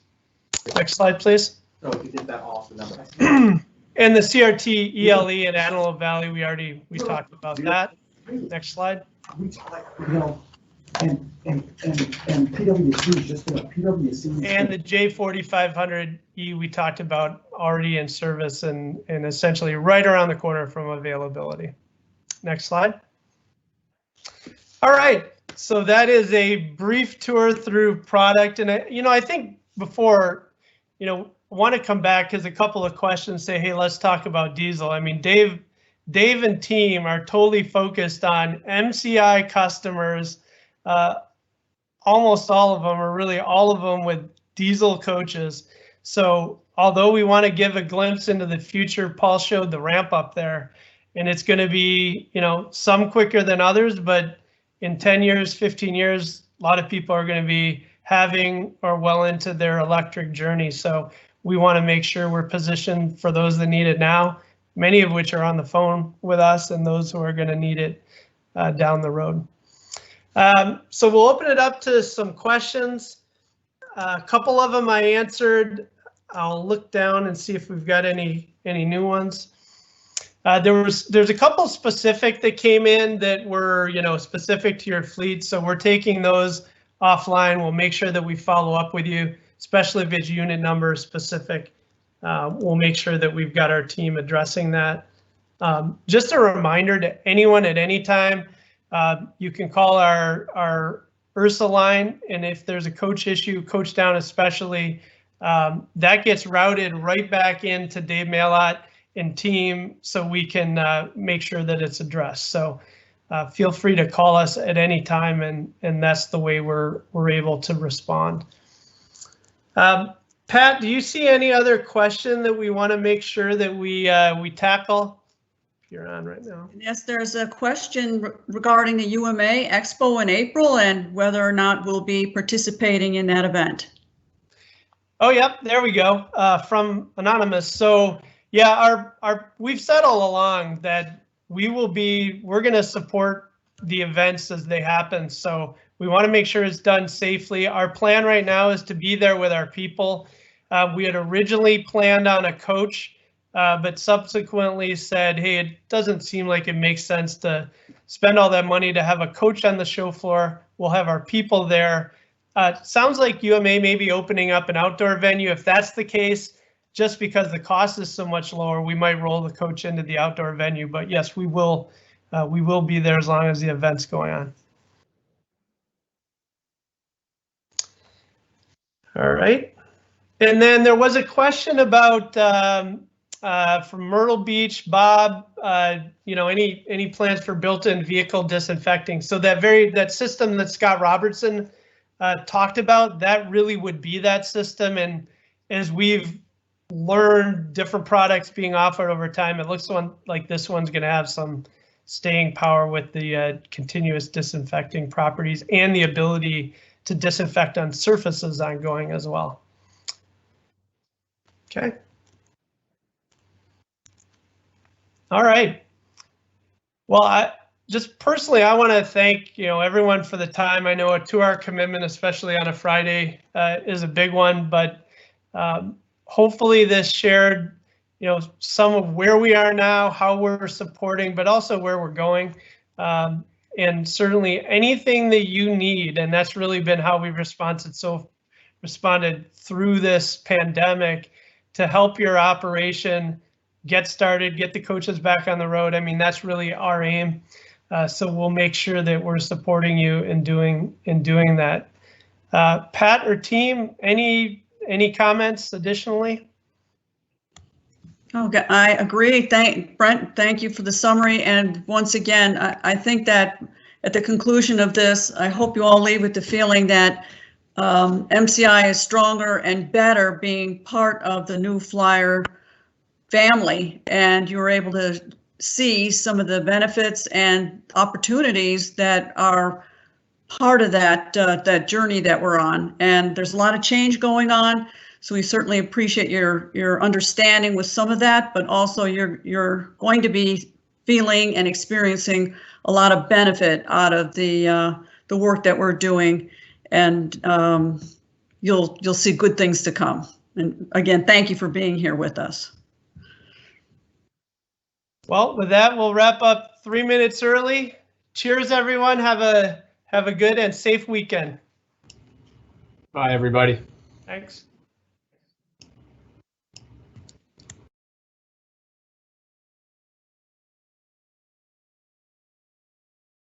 Next slide, please. So if you did that off the number. And the CRT ELE in Antelope Valley, we talked about that. Next slide. You know, and PwC is just what PwC. And the J4500E we talked about already in service and essentially right around the corner from availability. Next slide. All right, so that is a brief tour through product, and I think before, I want to come back because a couple of questions say, hey, let's talk about diesel. I mean, Dave and team are totally focused on MCI customers. Almost all of them, or really all of them, with diesel coaches. So although we want to give a glimpse into the future, Paul showed the ramp up there, and it's going to be, some quicker than others, but in 10 years, 15 years, a lot of people are going to be having or well into their electric journey. So we want to make sure we're positioned for those that need it now, many of which are on the phone with us, and those who are going to need it down the road. So we'll open it up to some questions. A couple of them I answered. I'll look down and see if we've got any new ones. There's a couple specific that came in that were specific to your fleet, so we're taking those offline. We'll make sure that we follow up with you, especially if it's unit number specific. We'll make sure that we've got our team addressing that. Just a reminder to anyone at any time, you can call our Ursa line, and if there's a coach issue, coach down especially, that gets routed right back into Dave Mielat and team, so we can make sure that it's addressed. So feel free to call us at any time, and that's the way we're able to respond. Pat, do you see any other question that we want to make sure that we tackle? You're on right now. Yes, there's a question regarding the UMA Expo in April and whether or not we'll be participating in that event. Oh, yep, there we go. From Anonymous. So yeah, we've said all along that we're going to support the events as they happen. So we want to make sure it's done safely. Our plan right now is to be there with our people. We had originally planned on a coach, but subsequently said, hey, it doesn't seem like it makes sense to spend all that money to have a coach on the show floor. We'll have our people there. Sounds like UMA may be opening up an outdoor venue. If that's the case, just because the cost is so much lower, we might roll the coach into the outdoor venue. But yes, we will be there as long as the event's going on. All right. And then there was a question about from Myrtle Beach, Bob, any plans for built-in vehicle disinfecting? So that system that Scott Robertson talked about, that really would be that system. And as we've learn different products being offered over time. It looks like this one's going to have some staying power with the continuous disinfecting properties and the ability to disinfect on surfaces ongoing as well. Okay. All right. Well, I want to thank everyone for the time. I know a 2-hour commitment, especially on a Friday, is a big one, but hopefully this shared some of where we are now, how we're supporting, but also where we're going. And certainly anything that you need, and that's really been how we've responded through this pandemic to help your operation get started, get the coaches back on the road. I mean, that's really our aim. So we'll make sure that we're supporting you in doing that. Pat or team, any comments additionally? Okay, I agree. Brent, thank you for the summary. And once again, I think that at the conclusion of this, I hope you all leave with the feeling that MCI is stronger and better being part of the New Flyer family, and you were able to see some of the benefits and opportunities that are part of that journey that we're on. And there's a lot of change going on, so we certainly appreciate your understanding with some of that, but also you're going to be feeling and experiencing a lot of benefit out of the work that we're doing, and you'll see good things to come. And again, thank you for being here with us. Well, with that, we'll wrap up 3 minutes early. Cheers, everyone. Have a good and safe weekend. Bye, everybody. Thanks.